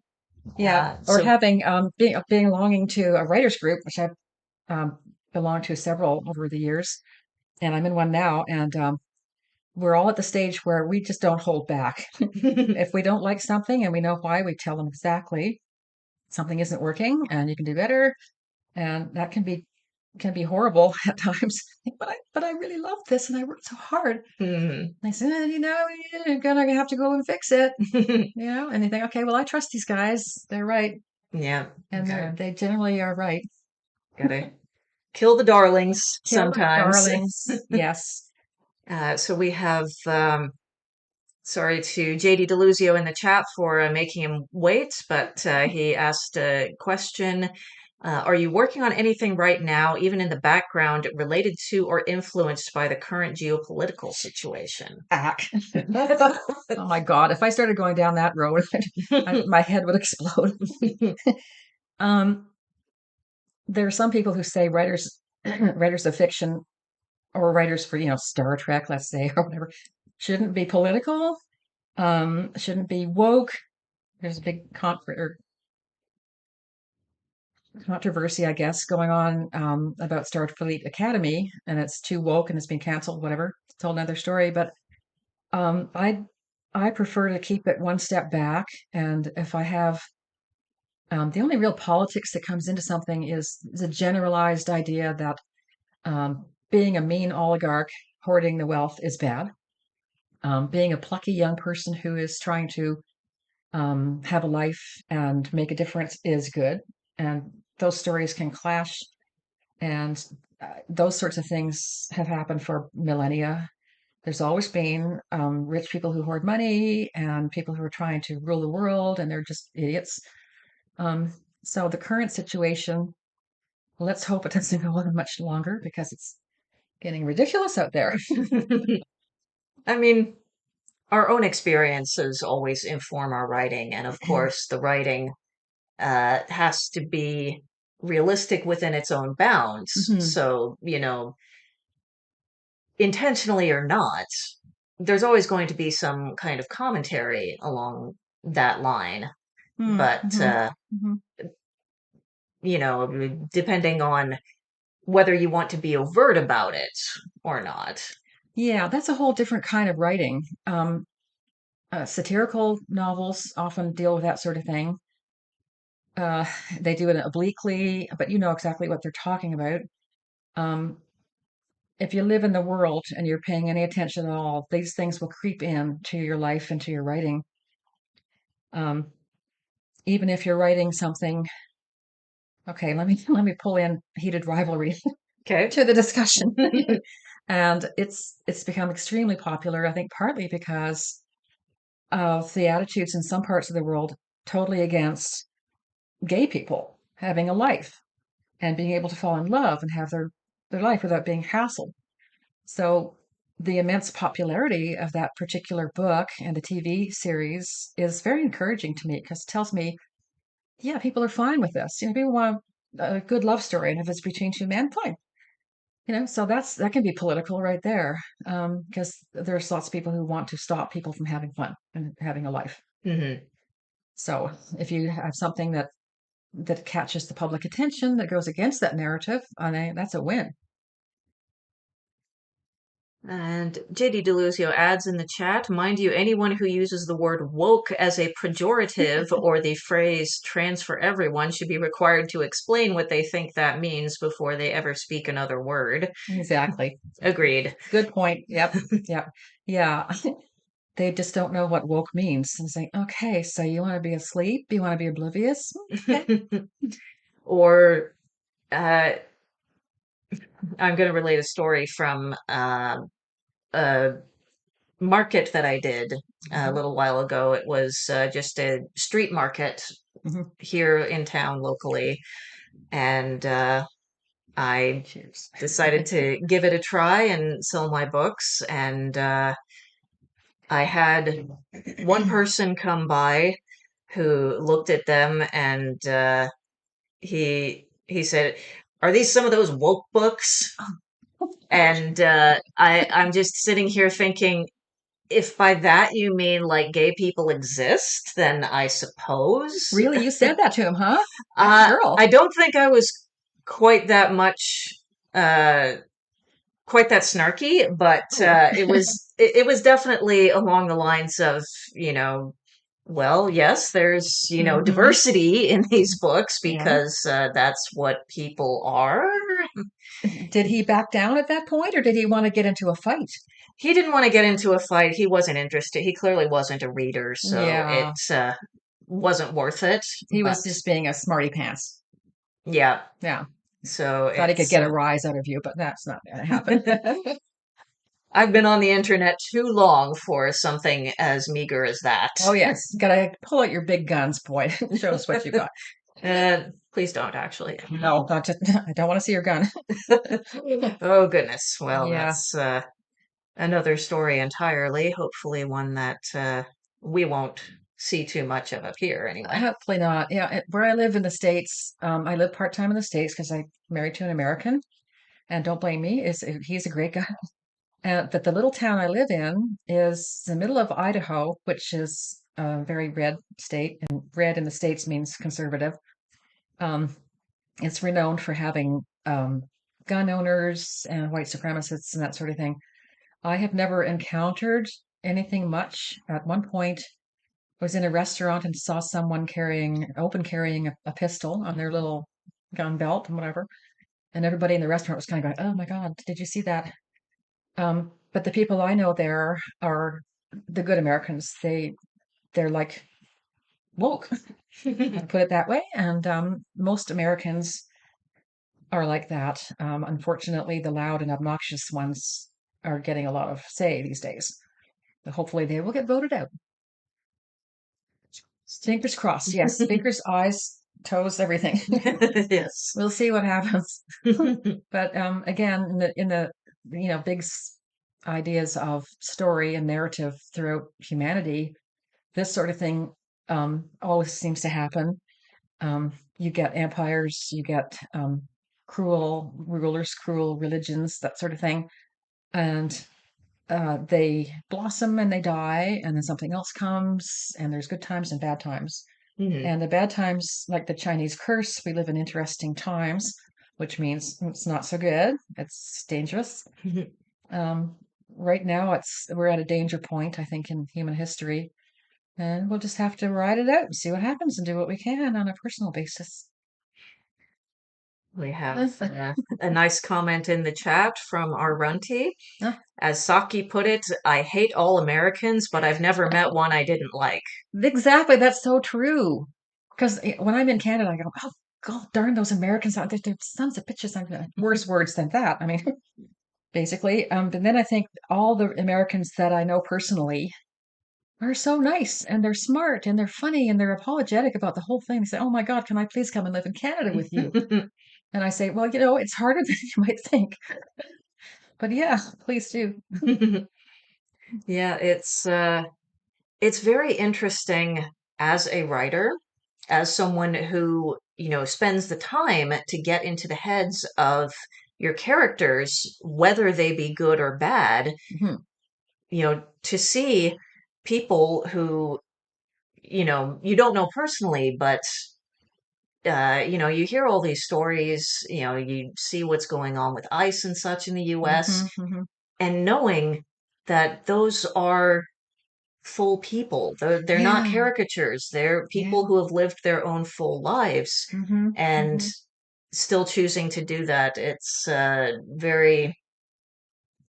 Yeah, or So having being belonging to a writers group, which I've um, belonged to several over the years, and I'm in one now, and we're all at the stage where we just don't hold back. If we don't like something and we know why, we tell them exactly something isn't working and you can do better, and that can be horrible at times. But I really love this and I worked so hard. hmm. I said, you're gonna have to go and fix it. And they think, okay, well, I trust these guys. They're right. Yeah, And okay. they generally are right. Gotta kill the darlings Kill the sometimes. darlings. Yes. So we have sorry to JD Deluzio in the chat for making him wait, but he asked a question. Are you working on anything right now, even in the background, related to or influenced by the current geopolitical situation? Ack. Oh my God. If I started going down that road, my head would explode. Um, there are some people who say writers, writers of fiction or writers for, Star Trek, let's say, or whatever, shouldn't be political, shouldn't be woke. There's a big controversy, I guess, going on about Starfleet Academy, and it's too woke and it's been canceled, whatever. It's a whole another story. But um, I I prefer to keep it one step back, and if I have the only real politics that comes into something is the generalized idea that being a mean oligarch hoarding the wealth is bad. Being a plucky young person who is trying to have a life and make a difference is good. And those stories can clash. And those sorts of things have happened for millennia. There's always been rich people who hoard money and people who are trying to rule the world, and they're just idiots. Um, so the current situation, let's hope it doesn't go on much longer because it's getting ridiculous out there. I mean, our own experiences always inform our writing, and of course, the writing has to be realistic within its own bounds. Hmm. So, intentionally or not, there's always going to be some kind of commentary along that line. But, Mm-hmm. Hmm. depending on whether you want to be overt about it or not. Yeah, that's a whole different kind of writing. Satirical novels often deal with that sort of thing. Uh, they do it obliquely, but you know exactly what they're talking about. Um, if you live in the world and you're paying any attention at all, these things will creep in to your life and to your writing. Um, Even if you're writing something, okay, let me pull in heated rivalry Okay. to the discussion. And it's become extremely popular, I think partly because of the attitudes in some parts of the world totally against gay people having a life and being able to fall in love and have their life without being hassled. So the immense popularity of that particular book and the TV series is very encouraging to me because it tells me, yeah, people are fine with this. People want a good love story, and if it's between two men, fine. So that can be political right there, because there's lots of people who want to stop people from having fun and having a life. Hmm. So if you have something that catches the public attention that goes against that narrative, I mean, that's a win. And JD Deluzio adds in the chat, mind you, anyone who uses the word woke as a pejorative or the phrase trans for everyone should be required to explain what they think that means before they ever speak another word. Exactly. Agreed. Good point. Yep. Yep. Yeah. They just don't know what woke means. And say, okay, so you want to be asleep? You want to be oblivious? Okay. Or uh, I'm going to relate a story from a market that I did a Mhm. little while ago. It was just a street market Mhm. here in town locally, and I Cheers. decided to give it a try and sell my books. And I had one person come by who looked at them and he said, "Are these some of those woke books?" And I'm just sitting here thinking, if by that you mean like gay people exist, then I suppose. Really? You said that to him, huh? Bad girl. I don't think I was quite that much, uh, quite that snarky, but Oh. it was definitely along the lines of, you know, well, yes, there's, Hmm. diversity in these books Yeah. because that's what people are. Did he back down at that point, or did he want to get into a fight? He didn't want to get into a fight. He wasn't interested. He clearly wasn't a reader, so it Yeah. wasn't worth it. He But was just being a smarty pants. yeah, Yeah. so Thought he could it's get a rise out of you, but that's not going to happen. I've been on the internet too long for something as meager as that. Oh, yes. Gotta pull out your big guns, boy. Show us what you got. Please don't actually. No, not just, I don't want to see your gun. Oh goodness. Well, Yeah. that's another story entirely. Hopefully, one that we won't see too much of up here, anyway. Hopefully not. Yeah. Where I live in the States, I live part time in the States because I'm married to an American. And don't blame me, he's a great guy. But the little town I live in is the middle of Idaho, which is a very red state, and red in the States means conservative. Um, it's renowned for having gun owners and white supremacists and that sort of thing. I have never encountered anything much. At one point, I was in a restaurant and saw someone carrying a pistol on their little gun belt and whatever. And everybody in the restaurant was kind of going, "Oh my God, did you see that?" But the people I know there are the good Americans. They're like woke, I'll put it that way. And most Americans are like that. Unfortunately, the loud and obnoxious ones are getting a lot of say these days. But hopefully, they will get voted out. Fingers crossed. Yes, fingers, eyes, toes, everything. Yes. We'll see what happens. But again, in the big ideas of story and narrative throughout humanity, this sort of thing always seems to happen. You get empires, you get cruel rulers, cruel religions, that sort of thing, and they blossom and they die, and then something else comes, and there's good times and bad times. Mhm. And the bad times, like the Chinese curse, we live in interesting times, which means it's not so good. It's dangerous. Um, right now, we're at a danger point, I think, in human history, and we'll just have to ride it out and see what happens and do what we can on a personal basis. We have a nice comment in the chat from our runty. As Saki put it, I hate all Americans, but I've never met one I didn't like. Exactly, that's so true. Because when I'm in Canada, I go, "Oh, God darn those Americans out there, they're sons of bitches." Worse words than that. I mean, basically. But then I think all the Americans that I know personally are so nice and they're smart and they're funny and they're apologetic about the whole thing. They say, "Oh my God, can I please come and live in Canada with you?" And I say, "Well, it's harder than you might think, but yeah, please do." Yeah, it's very interesting as a writer, as someone who, spends the time to get into the heads of your characters, whether they be good or bad, Mhm. to see people who, you don't know personally, but you hear all these stories, you see what's going on with ICE and such in the US, Mhm. Mhm. and knowing that those are full people. They're not Yeah. caricatures. They're people Yeah. who have lived their own full lives Mhm. and Mhm. still choosing to do that. It's very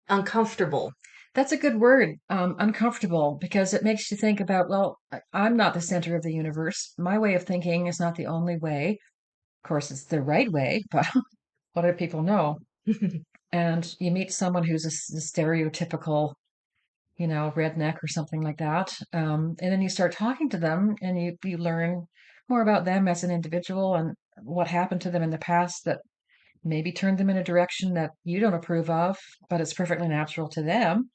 uncomfortable. That's a good word, uncomfortable, because it makes you think about, well, I'm not the center of the universe. My way of thinking is not the only way. Of course, it's the right way, but what do people know? And you meet someone who's a stereotypical, redneck or something like that. And then you start talking to them and you learn more about them as an individual and what happened to them in the past that maybe turned them in a direction that you don't approve of, but it's perfectly natural to them.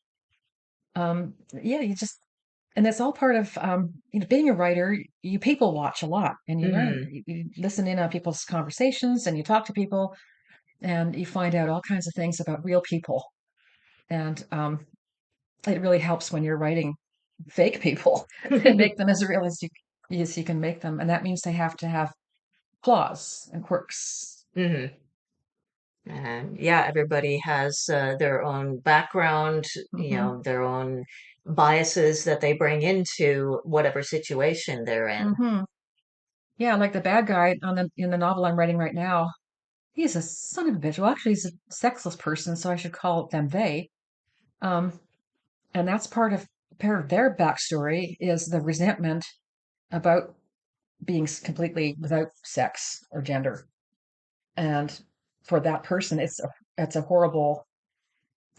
Yeah, and that's all part of, being a writer. You people watch a lot and you learn, Hmm. you listen in on people's conversations and you talk to people and you find out all kinds of things about real people. And it really helps when you're writing fake people to make them as real as you can make them. And that means they have to have flaws and quirks. Hmm. And yeah, everybody has their own background, Hmm. their own biases that they bring into whatever situation they're in. Hmm. Yeah, like the bad guy in the novel I'm writing right now. He's a son of a bitch. Well, actually, he's a sexless person, so I should call them they. Um, and that's part of their backstory is the resentment about being completely without sex or gender. And for that person, it's a horrible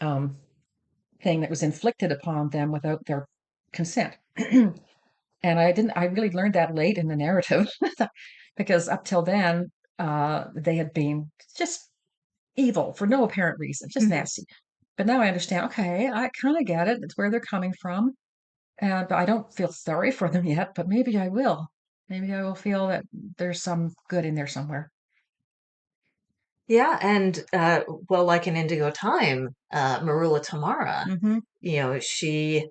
um, thing that was inflicted upon them without their consent. And I really learned that late in the narrative because up till then, they had been just evil for no apparent reason, just nasty. But now I understand, okay, I kind of get it. It's where they're coming from. But I don't feel sorry for them yet, but maybe I will. Maybe I will feel that there's some good in there somewhere. Yeah, and well, like in Indigo Time, Marula Tamara, Mm-hmm. she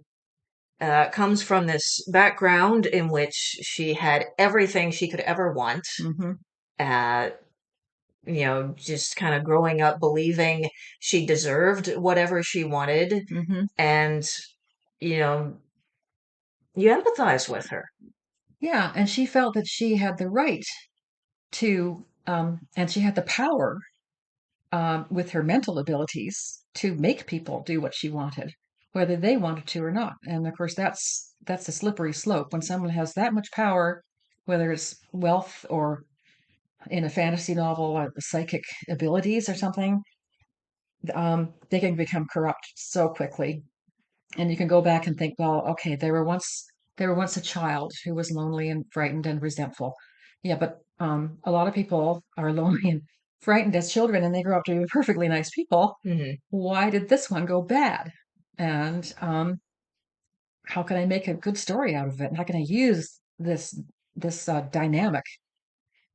comes from this background in which she had everything she could ever want. Mm-hmm. Uh, just kind of growing up believing she deserved whatever she wanted, Mm-hmm. and you know, you empathize with her. Yeah, and she felt that she had the right and she had the power with her mental abilities to make people do what she wanted, whether they wanted to or not. And of course, that's a slippery slope when someone has that much power, whether it's wealth or in a fantasy novel, psychic abilities or something. They can become corrupt so quickly, and you can go back and think, well, okay, they were once a child who was lonely and frightened and resentful. Yeah, but a lot of people are lonely and frightened as children, and they grow up to be perfectly nice people. Hmm. Why did this one go bad? And how can I make a good story out of it? And how can I use this dynamic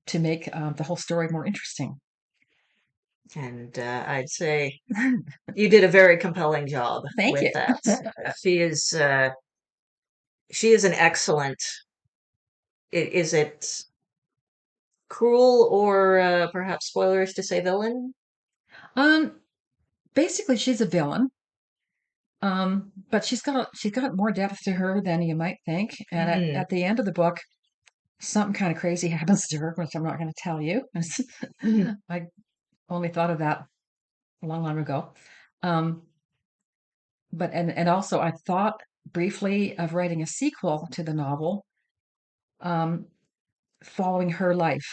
to make the whole story more interesting? And I'd say you did a very compelling job Thank with you. that. She is she is an excellent. Is it cruel or perhaps spoilers to say villain? um, Basically, she's a villain. But she's got more depth to her than you might think. And Hmm. at the end of the book, something kind of crazy happens to her, which I'm not going to tell you. I only thought of that a long time ago. Um, and also I thought briefly of writing a sequel to the novel, um, following her life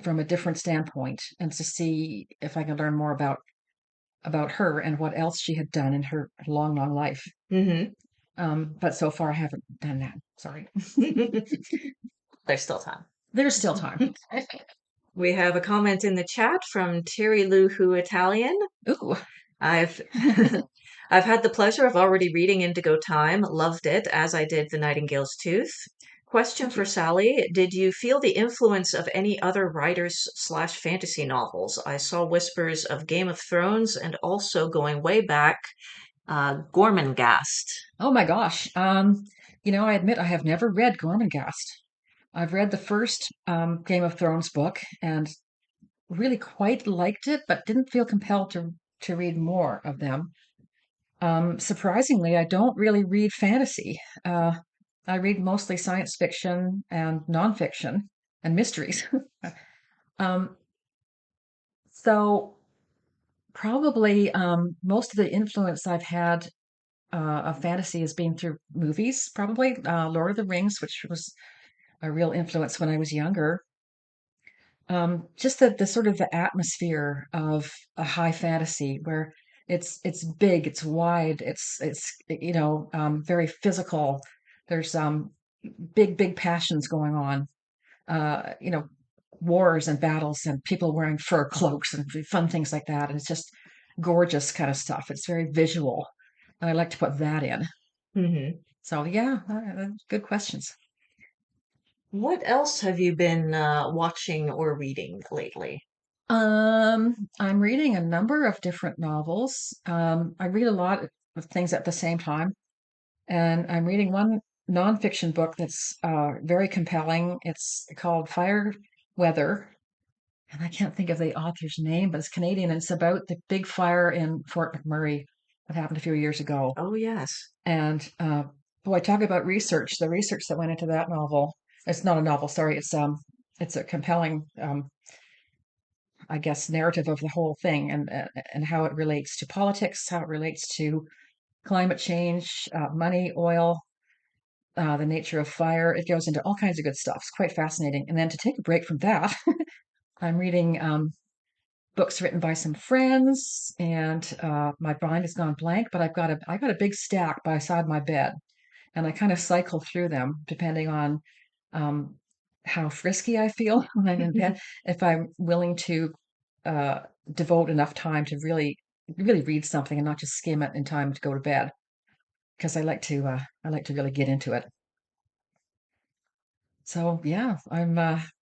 from a different standpoint, and to see if I can learn more about her and what else she had done in her long, long life. Hmm. But so far I haven't done that. Sorry. There's still time. There's still time. We have a comment in the chat from Terry Lou Who Italian. Ooh. I've I've had the pleasure of already reading Indigo Time, loved it, as I did The Nightingale's Tooth. Question Thank for you. Sally. Did you feel the influence of any other writers slash fantasy novels? I saw whispers of Game of Thrones and also going way back, Gormenghast. Oh my gosh. I admit I have never read Gormenghast. I've read the first Game of Thrones book and really quite liked it, but didn't feel compelled to read more of them. Surprisingly, I don't really read fantasy. I read mostly science fiction and nonfiction and mysteries. um, so probably most of the influence I've had of fantasy has been through movies. Probably Lord of the Rings, which was a real influence when I was younger. Just the sort of the atmosphere of a high fantasy where it's big, it's wide, it's very physical. There's big passions going on. You know, wars and battles and people wearing fur cloaks and fun things like that. And it's just gorgeous kind of stuff. It's very visual, and I like to put that in. Hmm. So yeah, good questions. What else have you been watching or reading lately? I'm reading a number of different novels. I read a lot of things at the same time, and I'm reading one nonfiction book that's very compelling. It's called Fire Weather, and I can't think of the author's name, but it's Canadian, and it's about the big fire in Fort McMurray that happened a few years ago. Oh, yes. And boy, talk about research. The research that went into that novel. It's not a novel, sorry. It's a compelling I guess, narrative of the whole thing and how it relates to politics, how it relates to climate change, money, oil, the nature of fire. It goes into all kinds of good stuff. It's quite fascinating. And then to take a break from that, I'm reading books written by some friends, and my mind has gone blank. But I got a big stack beside my bed, and I kind of cycle through them depending on um, how frisky I feel when I'm in bed. If I'm willing to uh, devote enough time to really read something and not just skim it in time to go to bed, because I like to really get into it. So yeah, I'm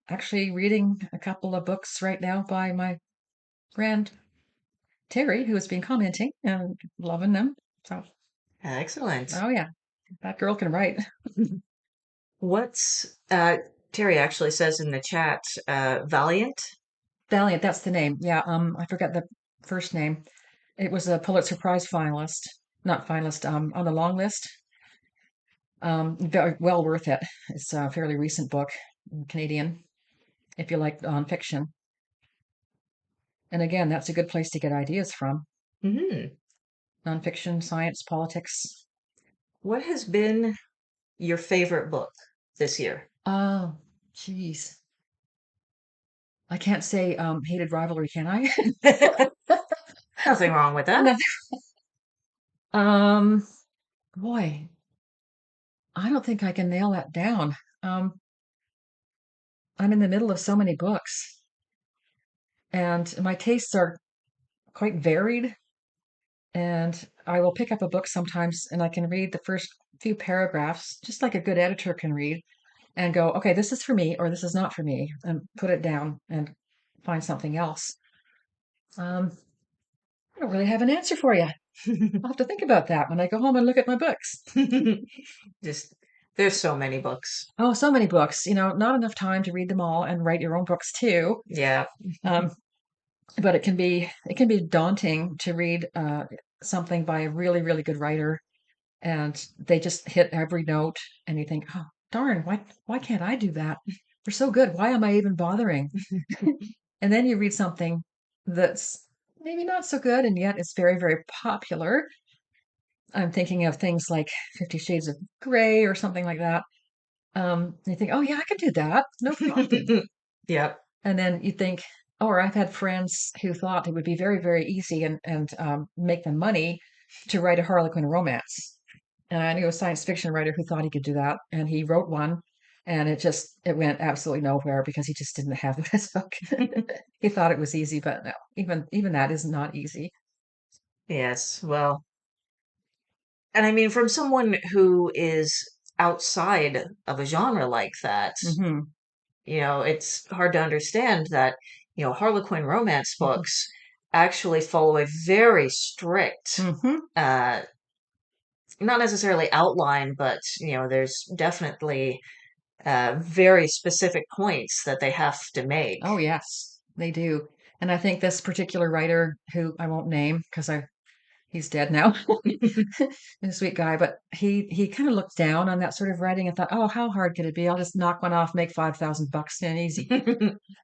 actually reading a couple of books right now by my friend Terry, who has been commenting and loving them. So Excellent. oh yeah, that girl can write. What's Terry actually says in the chat, Valiant? Valiant, that's the name. Yeah, I forgot the first name. It was a Pulitzer Prize finalist, not finalist, on the long list. Very well worth it. It's a fairly recent book, Canadian, if you like nonfiction. And again, that's a good place to get ideas from. Hmm. Nonfiction, science, politics. What has been your favorite book this year? Oh, geez. I can't say hated rivalry, can I? Nothing wrong with that. No. Um, boy, I don't think I can nail that down. Um, I'm in the middle of so many books, and my tastes are quite varied. And I will pick up a book sometimes and I can read the first few paragraphs, just like a good editor can read, and go, okay, this is for me or this is not for me, and put it down and find something else. Um, I don't really have an answer for you. I'll have to think about that when I go home and look at my books. Just there's so many books. Oh, so many books, not enough time to read them all and write your own books too. Yeah. Um, but it can be daunting to read something by a really, really good writer and they just hit every note and you think, oh darn, why can't I do that? They're so good. Why am I even bothering? And then you read something that's maybe not so good and yet it's very, very popular. I'm thinking of things like 50 Shades of Grey or something like that. You think, oh yeah, I can do that, no problem. Yep. And then you think, oh, or I've had friends who thought it would be very, very easy and make them money to write a Harlequin romance. And I knew a science fiction writer who thought he could do that, and he wrote one, and it went absolutely nowhere because he just didn't have the best book. He thought it was easy, but no, even that is not easy. Yes, well, and I mean, from someone who is outside of a genre like that, Hmm. it's hard to understand that, Harlequin romance books actually follow a very strict, Hmm. uh, not necessarily outline, but, there's definitely very specific points that they have to make. Oh yes, they do. And I think this particular writer, who I won't name because I he's dead now, a sweet guy, but he kind of looked down on that sort of writing and thought, oh, how hard could it be? I'll just knock one off, make 5,000 bucks, and easy.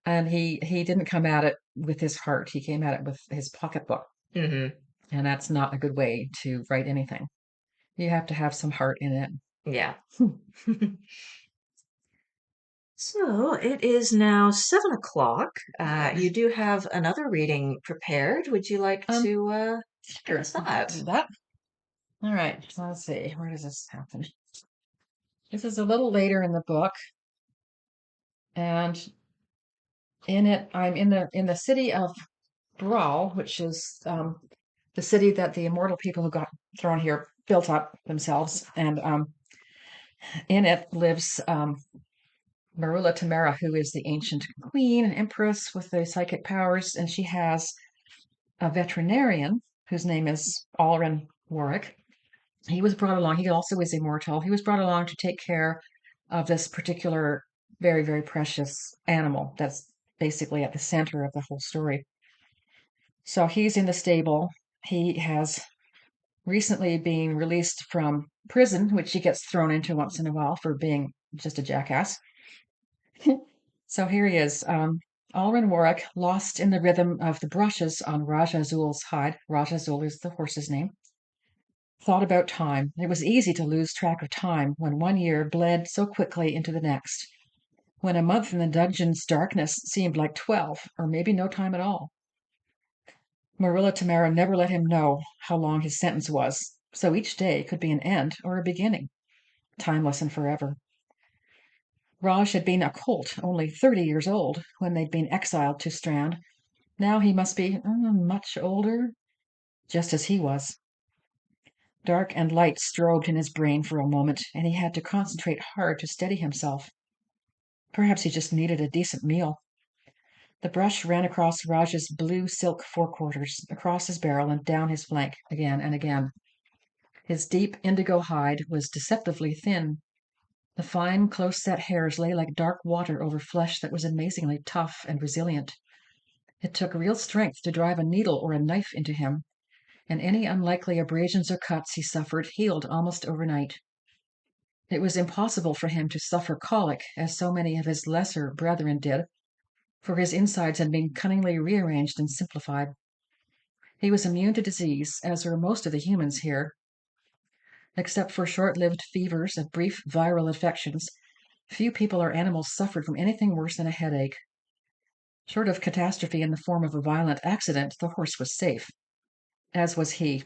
And he didn't come at it with his heart. He came at it with his pocketbook, Hmm. and that's not a good way to write anything. You have to have some heart in it. Yeah. Hmm. So it is now 7 o'clock. You do have another reading prepared. Would you like Um, to give sure, us I can that? do that. All right, let's see. Where does this happen? This is a little later in the book, and in it, I'm in the city of Brawl, which is the city that the immortal people who got thrown here built up themselves, and in it lives Marula Tamara, who is the ancient queen and empress with the psychic powers, and she has a veterinarian whose name is Alrin Warwick. He was brought along. He also is immortal. He was brought along to take care of this particular very, very precious animal that's basically at the center of the whole story. So he's in the stable. He has recently been released from prison, which he gets thrown into once in a while for being just a jackass. So here he is, Alrin Warwick, lost in the rhythm of the brushes on Raj Azul's hide. Raj Azul is the horse's name. Thought about time. It was easy to lose track of time when one year bled so quickly into the next, when a month in the dungeon's darkness seemed like 12, or maybe no time at all. Marilla Tamara never let him know how long his sentence was, so each day could be an end or a beginning, timeless and forever. Raj had been a colt, only 30 years old, when they'd been exiled to Strand. Now he must be much older, just as he was. Dark and light strobed in his brain for a moment, and he had to concentrate hard to steady himself. Perhaps he just needed a decent meal. The brush ran across Raj's blue silk forequarters, across his barrel, and down his flank, again and again. His deep indigo hide was deceptively thin. The fine, close-set hairs lay like dark water over flesh that was amazingly tough and resilient. It took real strength to drive a needle or a knife into him, and any unlikely abrasions or cuts he suffered healed almost overnight. It was impossible for him to suffer colic, as so many of his lesser brethren did, for his insides had been cunningly rearranged and simplified. He was immune to disease, as were most of the humans here. Except for short-lived fevers and brief viral infections, few people or animals suffered from anything worse than a headache. Short of catastrophe in the form of a violent accident, the horse was safe, as was he.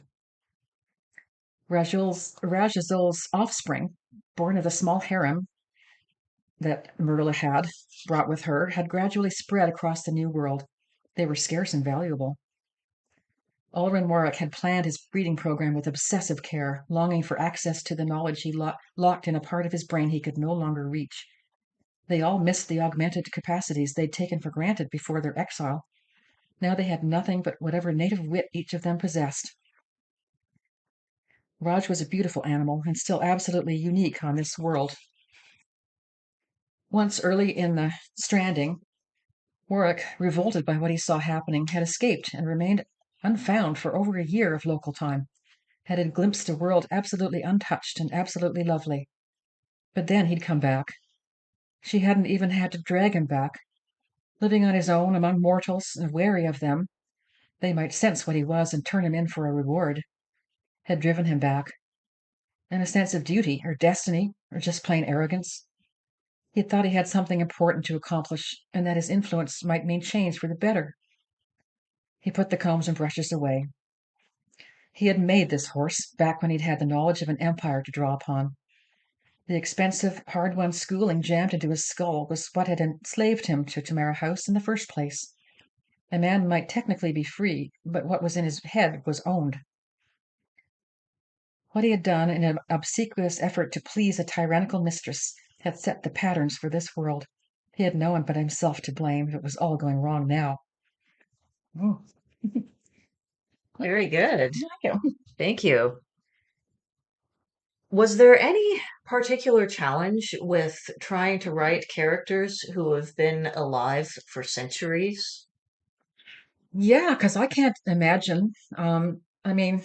Rajazul's offspring, born of the small harem that Myrla had brought with her, had gradually spread across the new world. They were scarce and valuable. Ulrin Warwick had planned his breeding program with obsessive care, longing for access to the knowledge he locked in a part of his brain he could no longer reach. They all missed the augmented capacities they'd taken for granted before their exile. Now they had nothing but whatever native wit each of them possessed. Raj was a beautiful animal and still absolutely unique on this world. Once early in the stranding, Warwick, revolted by what he saw happening, had escaped and remained unfound for over a year of local time, had glimpsed a world absolutely untouched and absolutely lovely. But then he'd come back. She hadn't even had to drag him back. Living on his own among mortals and wary of them, they might sense what he was and turn him in for a reward, had driven him back. And a sense of duty or destiny or just plain arrogance. He had thought he had something important to accomplish and that his influence might mean change for the better. He put the combs and brushes away. He had made this horse back when he'd had the knowledge of an empire to draw upon. The expensive, hard-won schooling jammed into his skull was what had enslaved him to Tamara House in the first place. A man might technically be free, but what was in his head was owned. What he had done in an obsequious effort to please a tyrannical mistress had set the patterns for this world. He had no one but himself to blame. It was all going wrong now. Oh, Very good. thank you. Thank you. Was there any particular challenge with trying to write characters who have been alive for centuries? Yeah, because I can't imagine. I mean,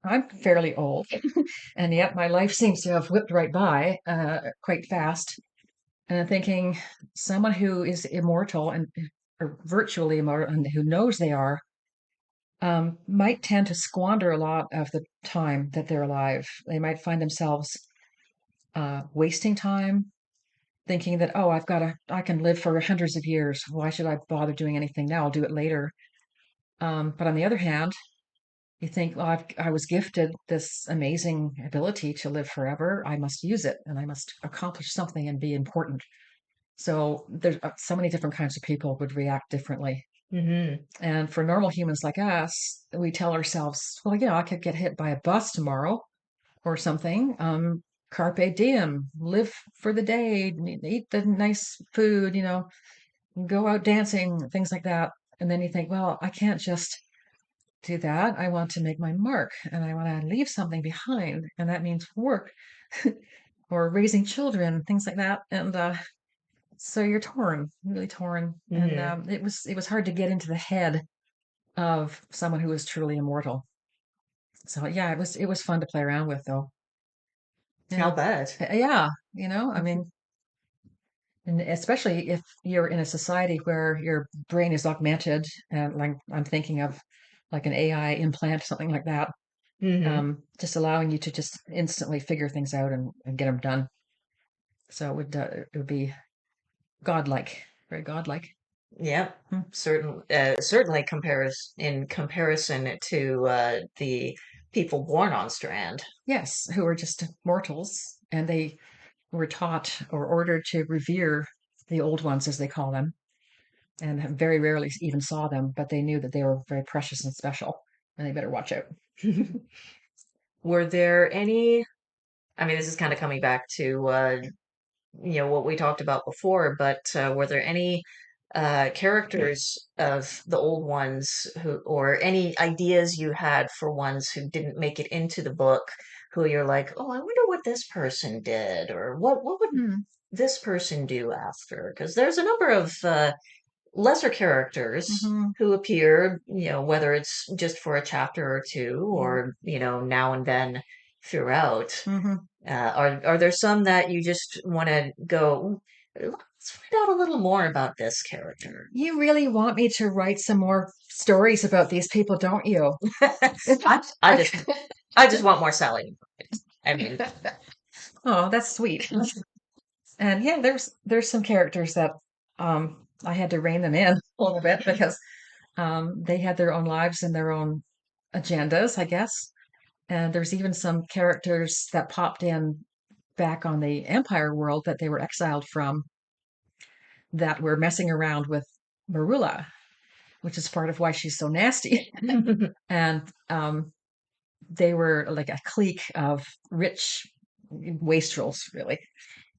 I'm fairly old, and yet my life seems to have whipped right by quite fast. And I'm thinking, someone who is immortal and or virtually immortal and who knows they are, might tend to squander a lot of the time that they're alive. They might find themselves wasting time, thinking that, oh, I can live for hundreds of years. Why should I bother doing anything now? I'll do it later. But on the other hand, you think, well, I was gifted this amazing ability to live forever. I must use it and I must accomplish something and be important. So there's so many different kinds of people would react differently. Hmm. And for normal humans like us, we tell ourselves, well, I could get hit by a bus tomorrow or something. Carpe diem, live for the day, eat the nice food, go out dancing, things like that. And then you think, well, I can't just do that. I want to make my mark and I want to leave something behind. And that means work or raising children, things like that. And so you're torn, really torn. And Hmm. it was hard to get into the head of someone who was truly immortal. So yeah, it was fun to play around with though. I'll Yeah. bet. Yeah, I mean, and especially if you're in a society where your brain is augmented, and like I'm thinking of like an AI implant, something like that, Hmm. just allowing you to just instantly figure things out and get them done. So it would be godlike, very godlike. Yep. Hmm. Certainly compares in comparison to the people born on Strand. Yes, who are just mortals, and they were taught or ordered to revere the old ones, as they call them, and very rarely even saw them, but they knew that they were very precious and special, and they better watch out. Were there any, I mean, this is kind of coming back to what we talked about before, but were there any characters of the old ones who, or any ideas you had for ones who didn't make it into the book, who you're like, oh, I wonder what this person did, or what would Hmm. this person do after? Because there's a number of lesser characters Hmm. who appear, whether it's just for a chapter or two, Yeah. or now and then throughout. Hmm. Are there some that you just want to go, let's find out a little more about this character? You really want me to write some more stories about these people, don't you? I, I I, just I just want more Sally. I mean, oh, that's sweet. And yeah, there's some characters that I had to rein them in a little bit because they had their own lives and their own agendas, I guess. And there's even some characters that popped in back on the Empire world that they were exiled from that were messing around with Marula, which is part of why she's so nasty. And they were like a clique of rich wastrels, really,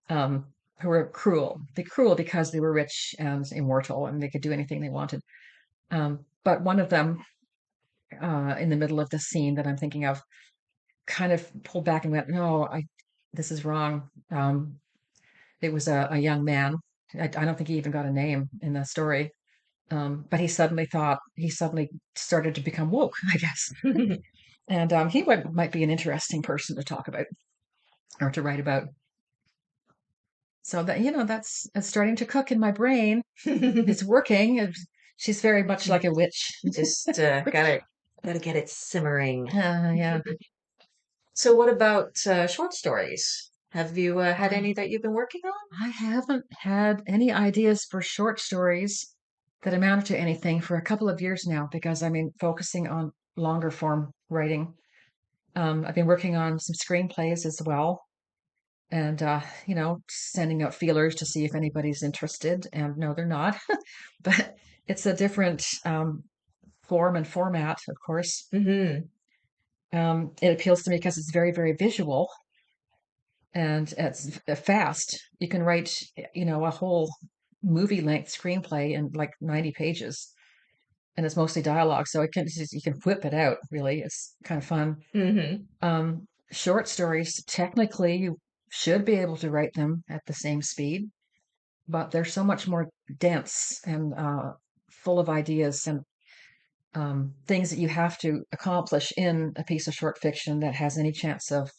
um, who were cruel. They cruel because they were rich and immortal and they could do anything they wanted. But one of them, in the middle of the scene that I'm thinking of, kind of pulled back and went, "No, this is wrong." It was a young man. I don't think he even got a name in the story. But he suddenly started to become woke, I guess. And he might be an interesting person to talk about or to write about. So that, that's it's starting to cook in my brain. It's working. She's very much like a witch. just gotta get it simmering. Yeah. So, what about short stories? Have you had I any that you've been working on? I haven't had any ideas for short stories. that amounted to anything for a couple of years now because I've been focusing on longer form writing. I've been working on some screenplays as well, and sending out feelers to see if anybody's interested. And no, they're not, but it's a different form and format, of course. Hmm. It appeals to me because it's very, very visual and it's fast. You can write, a whole movie length screenplay in like 90 pages, and it's mostly dialogue. So you can whip it out, really. It's kind of fun. Hmm. Short stories, technically, you should be able to write them at the same speed, but they're so much more dense and full of ideas and things that you have to accomplish in a piece of short fiction that has any chance of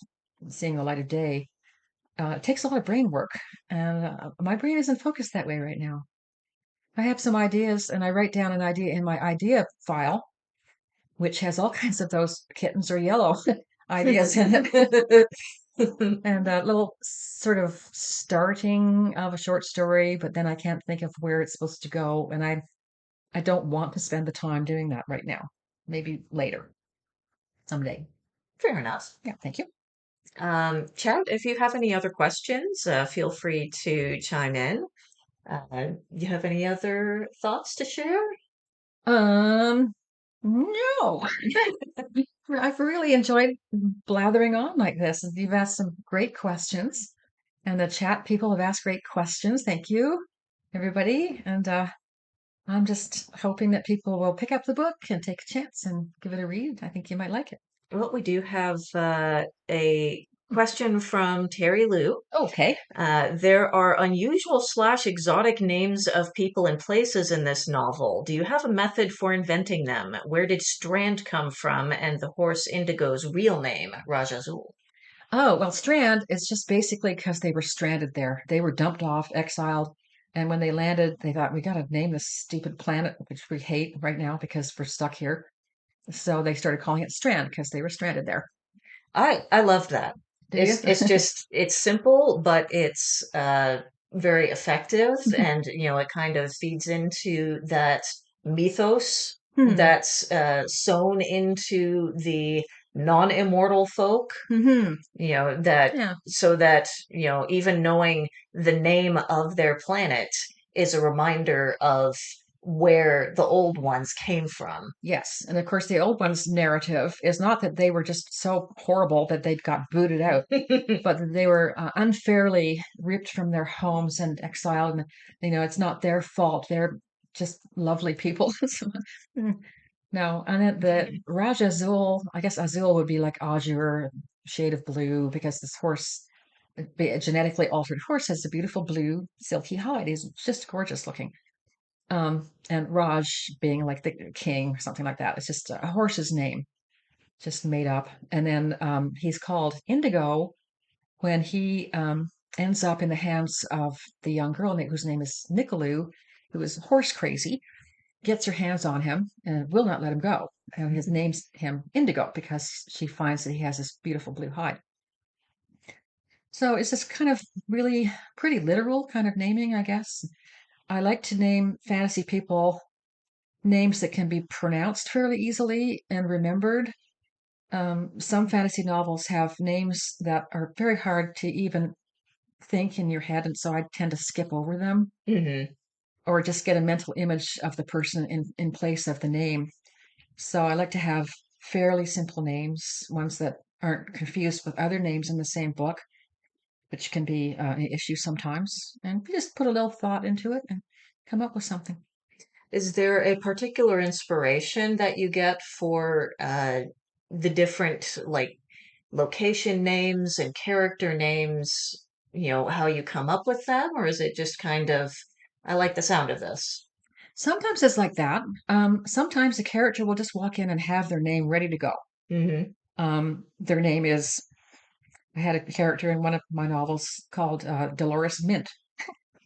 seeing the light of day. It takes a lot of brain work, and my brain isn't focused that way right now. I have some ideas, and I write down an idea in my idea file, which has all kinds of those kittens are yellow ideas in it, and a little sort of starting of a short story, but then I can't think of where it's supposed to go, and I don't want to spend the time doing that right now. Maybe later, someday. Fair enough. Yeah, thank you. Chad, if you have any other questions, feel free to chime in. You have any other thoughts to share? Um, no. I've really enjoyed blathering on like this. You've asked some great questions, and the chat people have asked great questions. Thank you, everybody. And I'm just hoping that people will pick up the book and take a chance and give it a read. I think you might like it. Well, we do have a question from Terry Lou. Okay. There are unusual slash exotic names of people and places in this novel. Do you have a method for inventing them? Where did Strand come from and the horse Indigo's real name, Rajazul? Oh, well, Strand is just basically because they were stranded there. They were dumped off, exiled. And when they landed, they thought, we got to name this stupid planet, which we hate right now because we're stuck here. So they started calling it Strand because they were stranded there. I love that. Do you? It's just it's simple, but it's very effective, and it kind of feeds into that mythos Hmm. that's sewn into the non-immortal folk, Hmm. that Yeah. so that even knowing the name of their planet is a reminder of where the old ones came from. Yes. And of course, the old one's narrative is not that they were just so horrible that they got booted out, but that they were unfairly ripped from their homes and exiled. And, it's not their fault. They're just lovely people. Mm, no. And then the Raj Azul, I guess Azul would be like azure, shade of blue, because this horse, a genetically altered horse, has a beautiful blue, silky hide. He's just gorgeous looking. And Raj being like the king or something like that. It's just a horse's name, just made up. And then he's called Indigo when he ends up in the hands of the young girl whose name is Nicolou, who is horse crazy, gets her hands on him and will not let him go. And his name's him Indigo because she finds that he has this beautiful blue hide. So it's this kind of really pretty literal kind of naming, I guess. I like to name fantasy people names that can be pronounced fairly easily and remembered. Some fantasy novels have names that are very hard to even think in your head, and so I tend to skip over them Hmm. or just get a mental image of the person in place of the name. So I like to have fairly simple names, ones that aren't confused with other names in the same book, which can be an issue sometimes. And we just put a little thought into it and come up with something. Is there a particular inspiration that you get for the different like location names and character names, how you come up with them, or is it just kind of, I like the sound of this? Sometimes it's like that. Sometimes the character will just walk in and have their name ready to go. Hmm. Their name is, I had a character in one of my novels called Dolores Mint.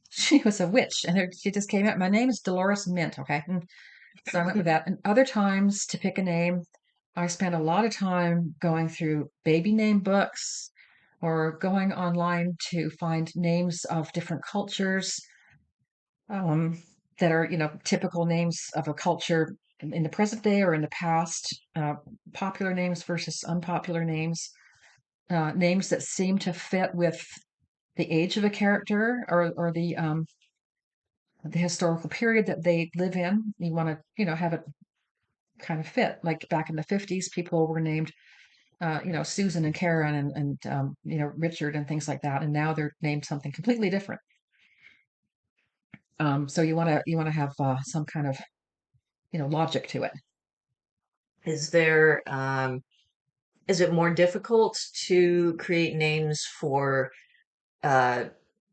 She was a witch, and she just came out. My name is Dolores Mint, okay? And so I went with that. And other times to pick a name, I spent a lot of time going through baby name books or going online to find names of different cultures. that are, typical names of a culture in the present day or in the past, popular names versus unpopular names, names that seem to fit with the age of a character or the historical period that they live in. You want to, have it kind of fit. Like back in the 50s, people were named, Susan and Karen and Richard and things like that. And now they're named something completely different. So you want to have some kind of, logic to it. Is there, is it more difficult to create names for, uh,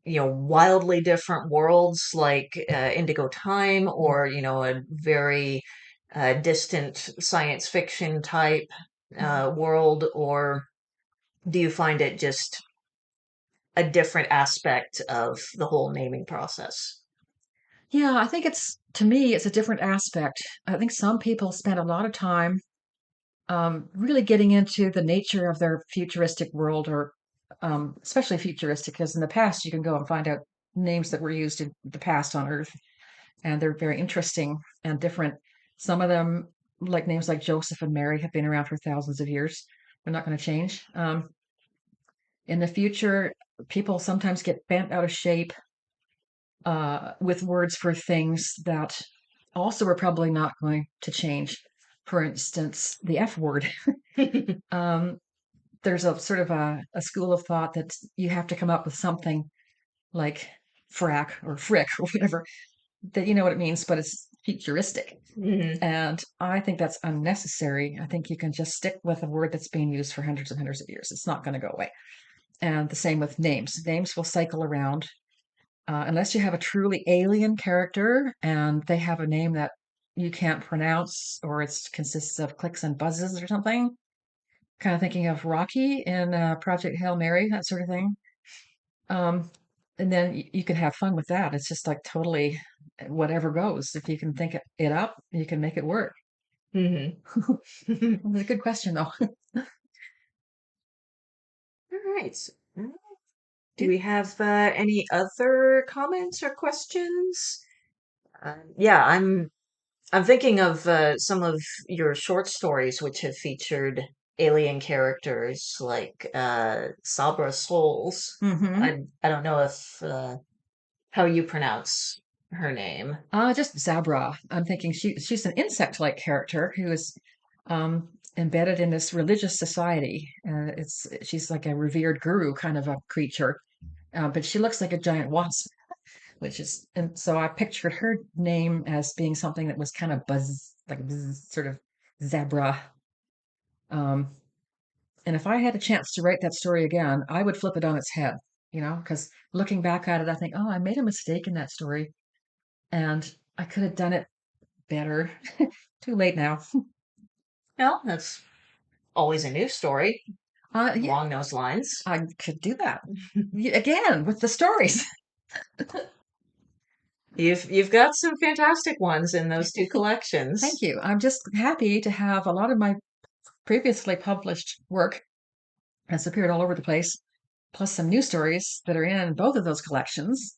wildly different worlds like Indigo Time, Mm. or, a very distant science fiction type Mhm. world, or do you find it just a different aspect of the whole naming process? Yeah, I think to me, it's a different aspect. I think some people spend a lot of time really getting into the nature of their futuristic world, or especially futuristic, because in the past you can go and find out names that were used in the past on Earth, and they're very interesting and different. Some of them, like names like Joseph and Mary, have been around for thousands of years. They're not going to change. In the future, people sometimes get bent out of shape with words for things that also are probably not going to change. For instance, the F word. Um, there's a sort of a school of thought that you have to come up with something like frack or frick or whatever, that you know what it means, but it's futuristic. Hmm. And I think that's unnecessary. I think you can just stick with a word that's being used for hundreds and hundreds of years. It's not going to go away. And the same with names. Names will cycle around unless you have a truly alien character and they have a name that you can't pronounce, or it consists of clicks and buzzes or something. Kind of thinking of Rocky in Project Hail Mary, that sort of thing. Um, and then you can have fun with that. It's just like totally whatever goes. If you can think it up, you can make it work. Hmm. It's a good question, though. All right. Do we have any other comments or questions? Yeah, I'm thinking of some of your short stories which have featured alien characters like Sabra Souls. Hmm. I don't know if how you pronounce her name. Just Zabra. I'm thinking she's an insect-like character who is embedded in this religious society. She's like a revered guru kind of a creature, but she looks like a giant wasp, and so I pictured her name as being something that was kind of buzz, like buzz, sort of Zabra. Um, and if I had a chance to write that story again, I would flip it on its head, because looking back at it, I think, oh, I made a mistake in that story, and I could have done it better. Too late now. Well, that's always a new story Yeah, along those lines. I could do that again with the stories. You've got some fantastic ones in those two Thank collections. you. I'm just happy to have a lot of my previously published work has appeared all over the place, plus some new stories that are in both of those collections.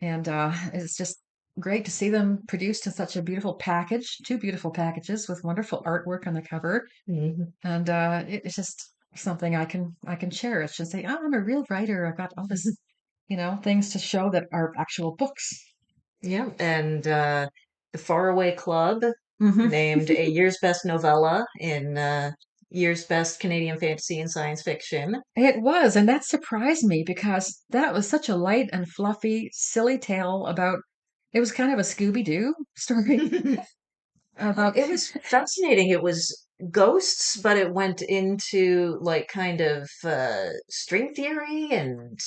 And it's just great to see them produced in such a beautiful package, two beautiful packages with wonderful artwork on the cover. Mhm. And it's just something I can cherish and say, oh, I'm a real writer. I've got all this, things to show that are actual books. Yeah, and the Faraway Club Hmm. named a year's best novella in year's best Canadian fantasy and science fiction. It was, and that surprised me because that was such a light and fluffy, silly tale about. It was kind of a Scooby Doo story about. It was fascinating. It was ghosts, but it went into like kind of string theory and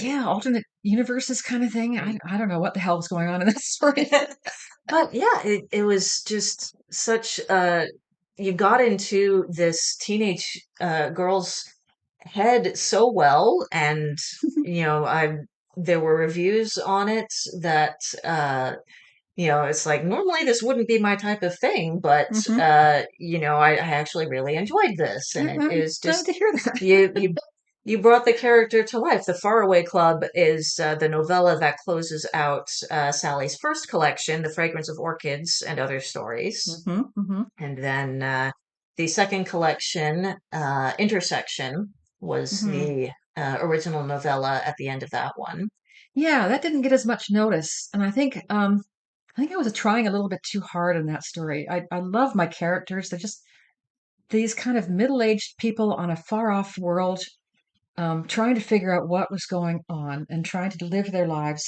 Yeah, alternate universes kind of thing. I don't know what the hell was going on in that story. but yeah, it was just such you got into this teenage girl's head so well, and I there were reviews on it that it's like normally this wouldn't be my type of thing, but Hmm. I actually really enjoyed this, and it I'm is glad just to hear that. you you brought the character to life. The Faraway Club is the novella that closes out Sally's first collection, The Fragrance of Orchids and Other Stories. Hmm. Hmm. And then the second collection, Intersection, was Hmm. the original novella at the end of that one. Yeah, that didn't get as much notice, and I think I was trying a little bit too hard in that story. I love my characters. They're just these kind of middle-aged people on a far-off world, trying to figure out what was going on and trying to live their lives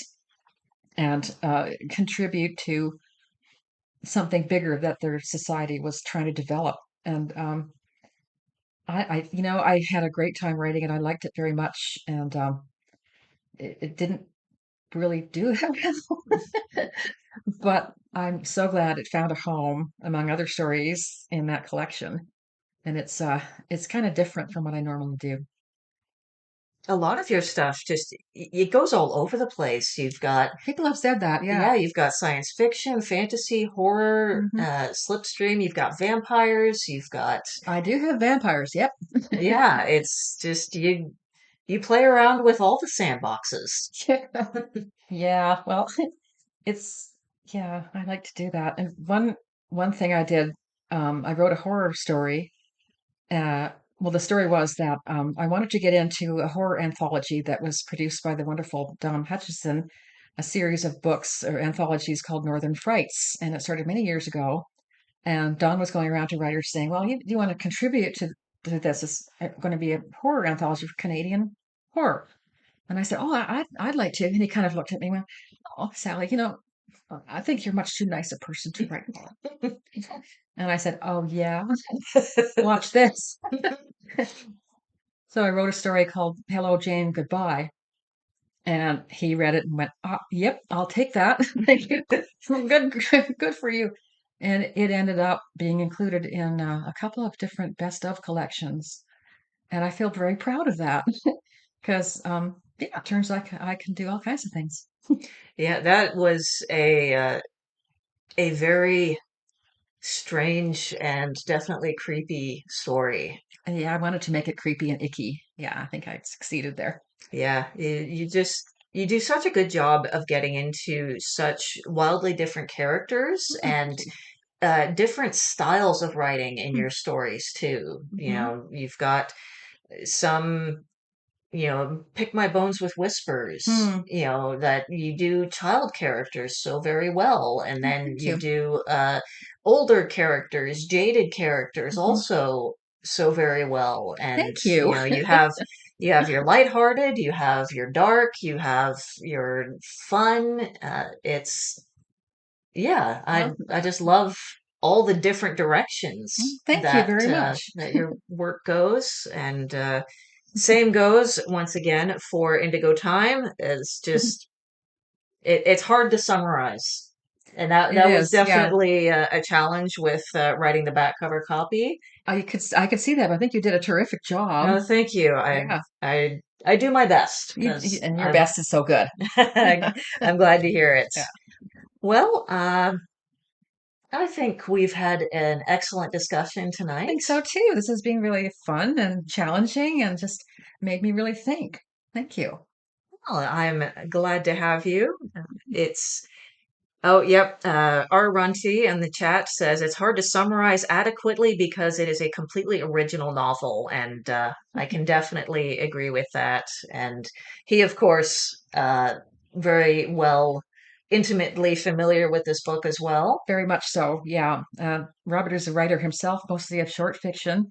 and contribute to something bigger that their society was trying to develop. And I had a great time writing it. I liked it very much, and it didn't really do that well. But I'm so glad it found a home among other stories in that collection. And it's kind of different from what I normally do. A lot of your stuff just it goes all over the place. You've got People have said that, yeah. yeah, you've got science fiction, fantasy, horror, Hmm. slipstream. You've got vampires. You've got I do have vampires, yep. yeah. It's just you play around with all the sandboxes. Yeah, well, it's yeah, I like to do that. And one thing I did, I wrote a horror story. Uh, well, the story was that I wanted to get into a horror anthology that was produced by the wonderful Don Hutchison, a series of books or anthologies called Northern Frights, and it started many years ago. And Don was going around to writers saying, "Well, you want to contribute to this? It's going to be a horror anthology for Canadian horror." And I said, "Oh, I'd like to." And he kind of looked at me and went, "Oh, Sally, I think you're much too nice a person to write horror." And I said, "Oh, yeah, watch this." So I wrote a story called Hello, Jane, Goodbye. And he read it and went, yep, I'll take that. Thank you. Good, good for you. And it ended up being included in a couple of different best of collections. And I feel very proud of that because, yeah, it turns out I can do all kinds of things. Yeah, that was a very strange and definitely creepy story. And yeah, I wanted to make it creepy and icky. Yeah, I think I succeeded there. Yeah, you just you do such a good job of getting into such wildly different characters and different styles of writing in your stories too. You Mm-hmm. know, you've got some, pick my bones with whispers, Hmm. that you do child characters so very well, and Oh, then thank you you. do older characters, jaded characters Hmm. also so very well. And Thank you. you have your lighthearted, you have your dark, you have your fun. It's yeah, Well, I just love all the different directions thank you very much. that your work goes, and same goes once again for Indigo Time. It's just it's hard to summarize, and It that was is, yeah. definitely a challenge with writing the back cover copy. I could see that. But I think you did a terrific job. No, thank you. Yeah. I do my best because And your best is so good. I'm glad to hear it. Yeah, Well, I think we've had an excellent discussion I tonight. think so too. This has been really fun and challenging and just made me really think. Thank you. Well, I'm glad to have you. It's Oh, yep. R. Runty in the chat says it's hard to summarize adequately because it is a completely original novel, and I can definitely agree with that. And he, of course, very well, intimately familiar with this book as well. Very much so. Yeah. Robert is a writer himself, mostly of short fiction.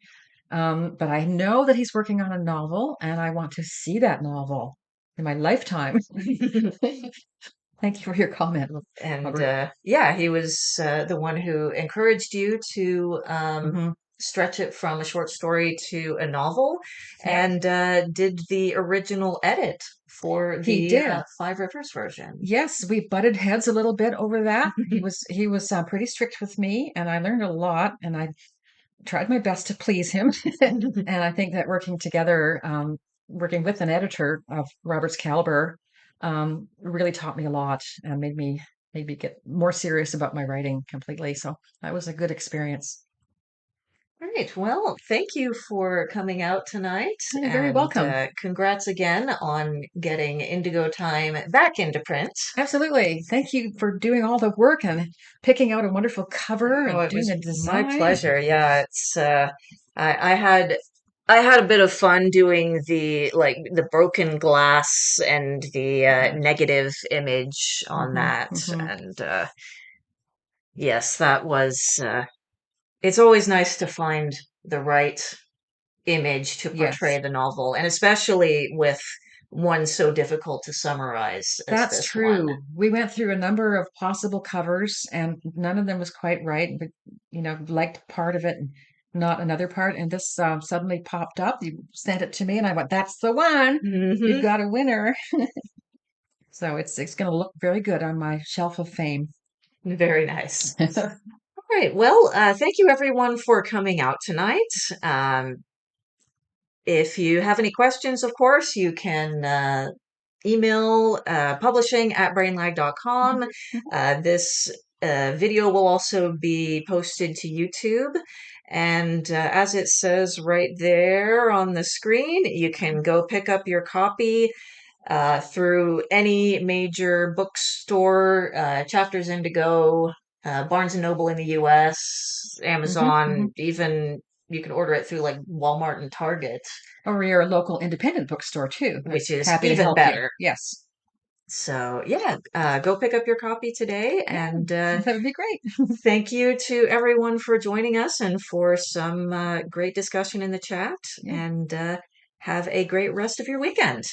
But I know that he's working on a novel, and I want to see that novel in my lifetime. Thank you for your comment, And Robert. yeah, he was the one who encouraged you to Hmm. stretch it from a short story to a novel, Yep, and did the original edit for he the did. Five Rivers version. Yes, we butted heads a little bit over that. He was pretty strict with me, and I learned a lot, and I tried my best to please him. And I think that working together, working with an editor of Robert's caliber, really taught me a lot and made me get more serious about my writing completely. So that was a good experience. All right. Well, thank you for coming out tonight, You're very and welcome. congrats again on getting Indigo Time back into print. Absolutely. Thank you for doing all the work and picking out a wonderful cover Oh, and it doing was the my design. pleasure. Yeah, I had a bit of fun doing the broken glass and the Yeah. negative image on Hmm. that, Hmm. and yes, that was. It's always nice to find the right image to portray Yes. the novel, and especially with one so difficult to summarize as That's this one. true. We went through a number of possible covers and none of them was quite right, but liked part of it and not another part. And this suddenly popped up. You sent it to me and I went, that's the one. We've Hmm. got a winner. So it's going to look very good on my shelf of fame. Very nice. All right. Well, thank you everyone for coming out tonight. If you have any questions, of course, you can email publishing at brainlag.com. This video will also be posted to YouTube. And as it says right there on the screen, you can go pick up your copy through any major bookstore, Chapters Indigo, Barnes and Noble in the US, Hmm. Hmm. Amazon, even you can order it through like Walmart and Target, Or your local independent bookstore too. They're which is happy to even help you. better. Yes. So, yeah, go pick up your copy today. Yeah, And that would be great. thank you to everyone for joining us and for some great discussion in the chat. Yeah. And have a great rest of your weekend.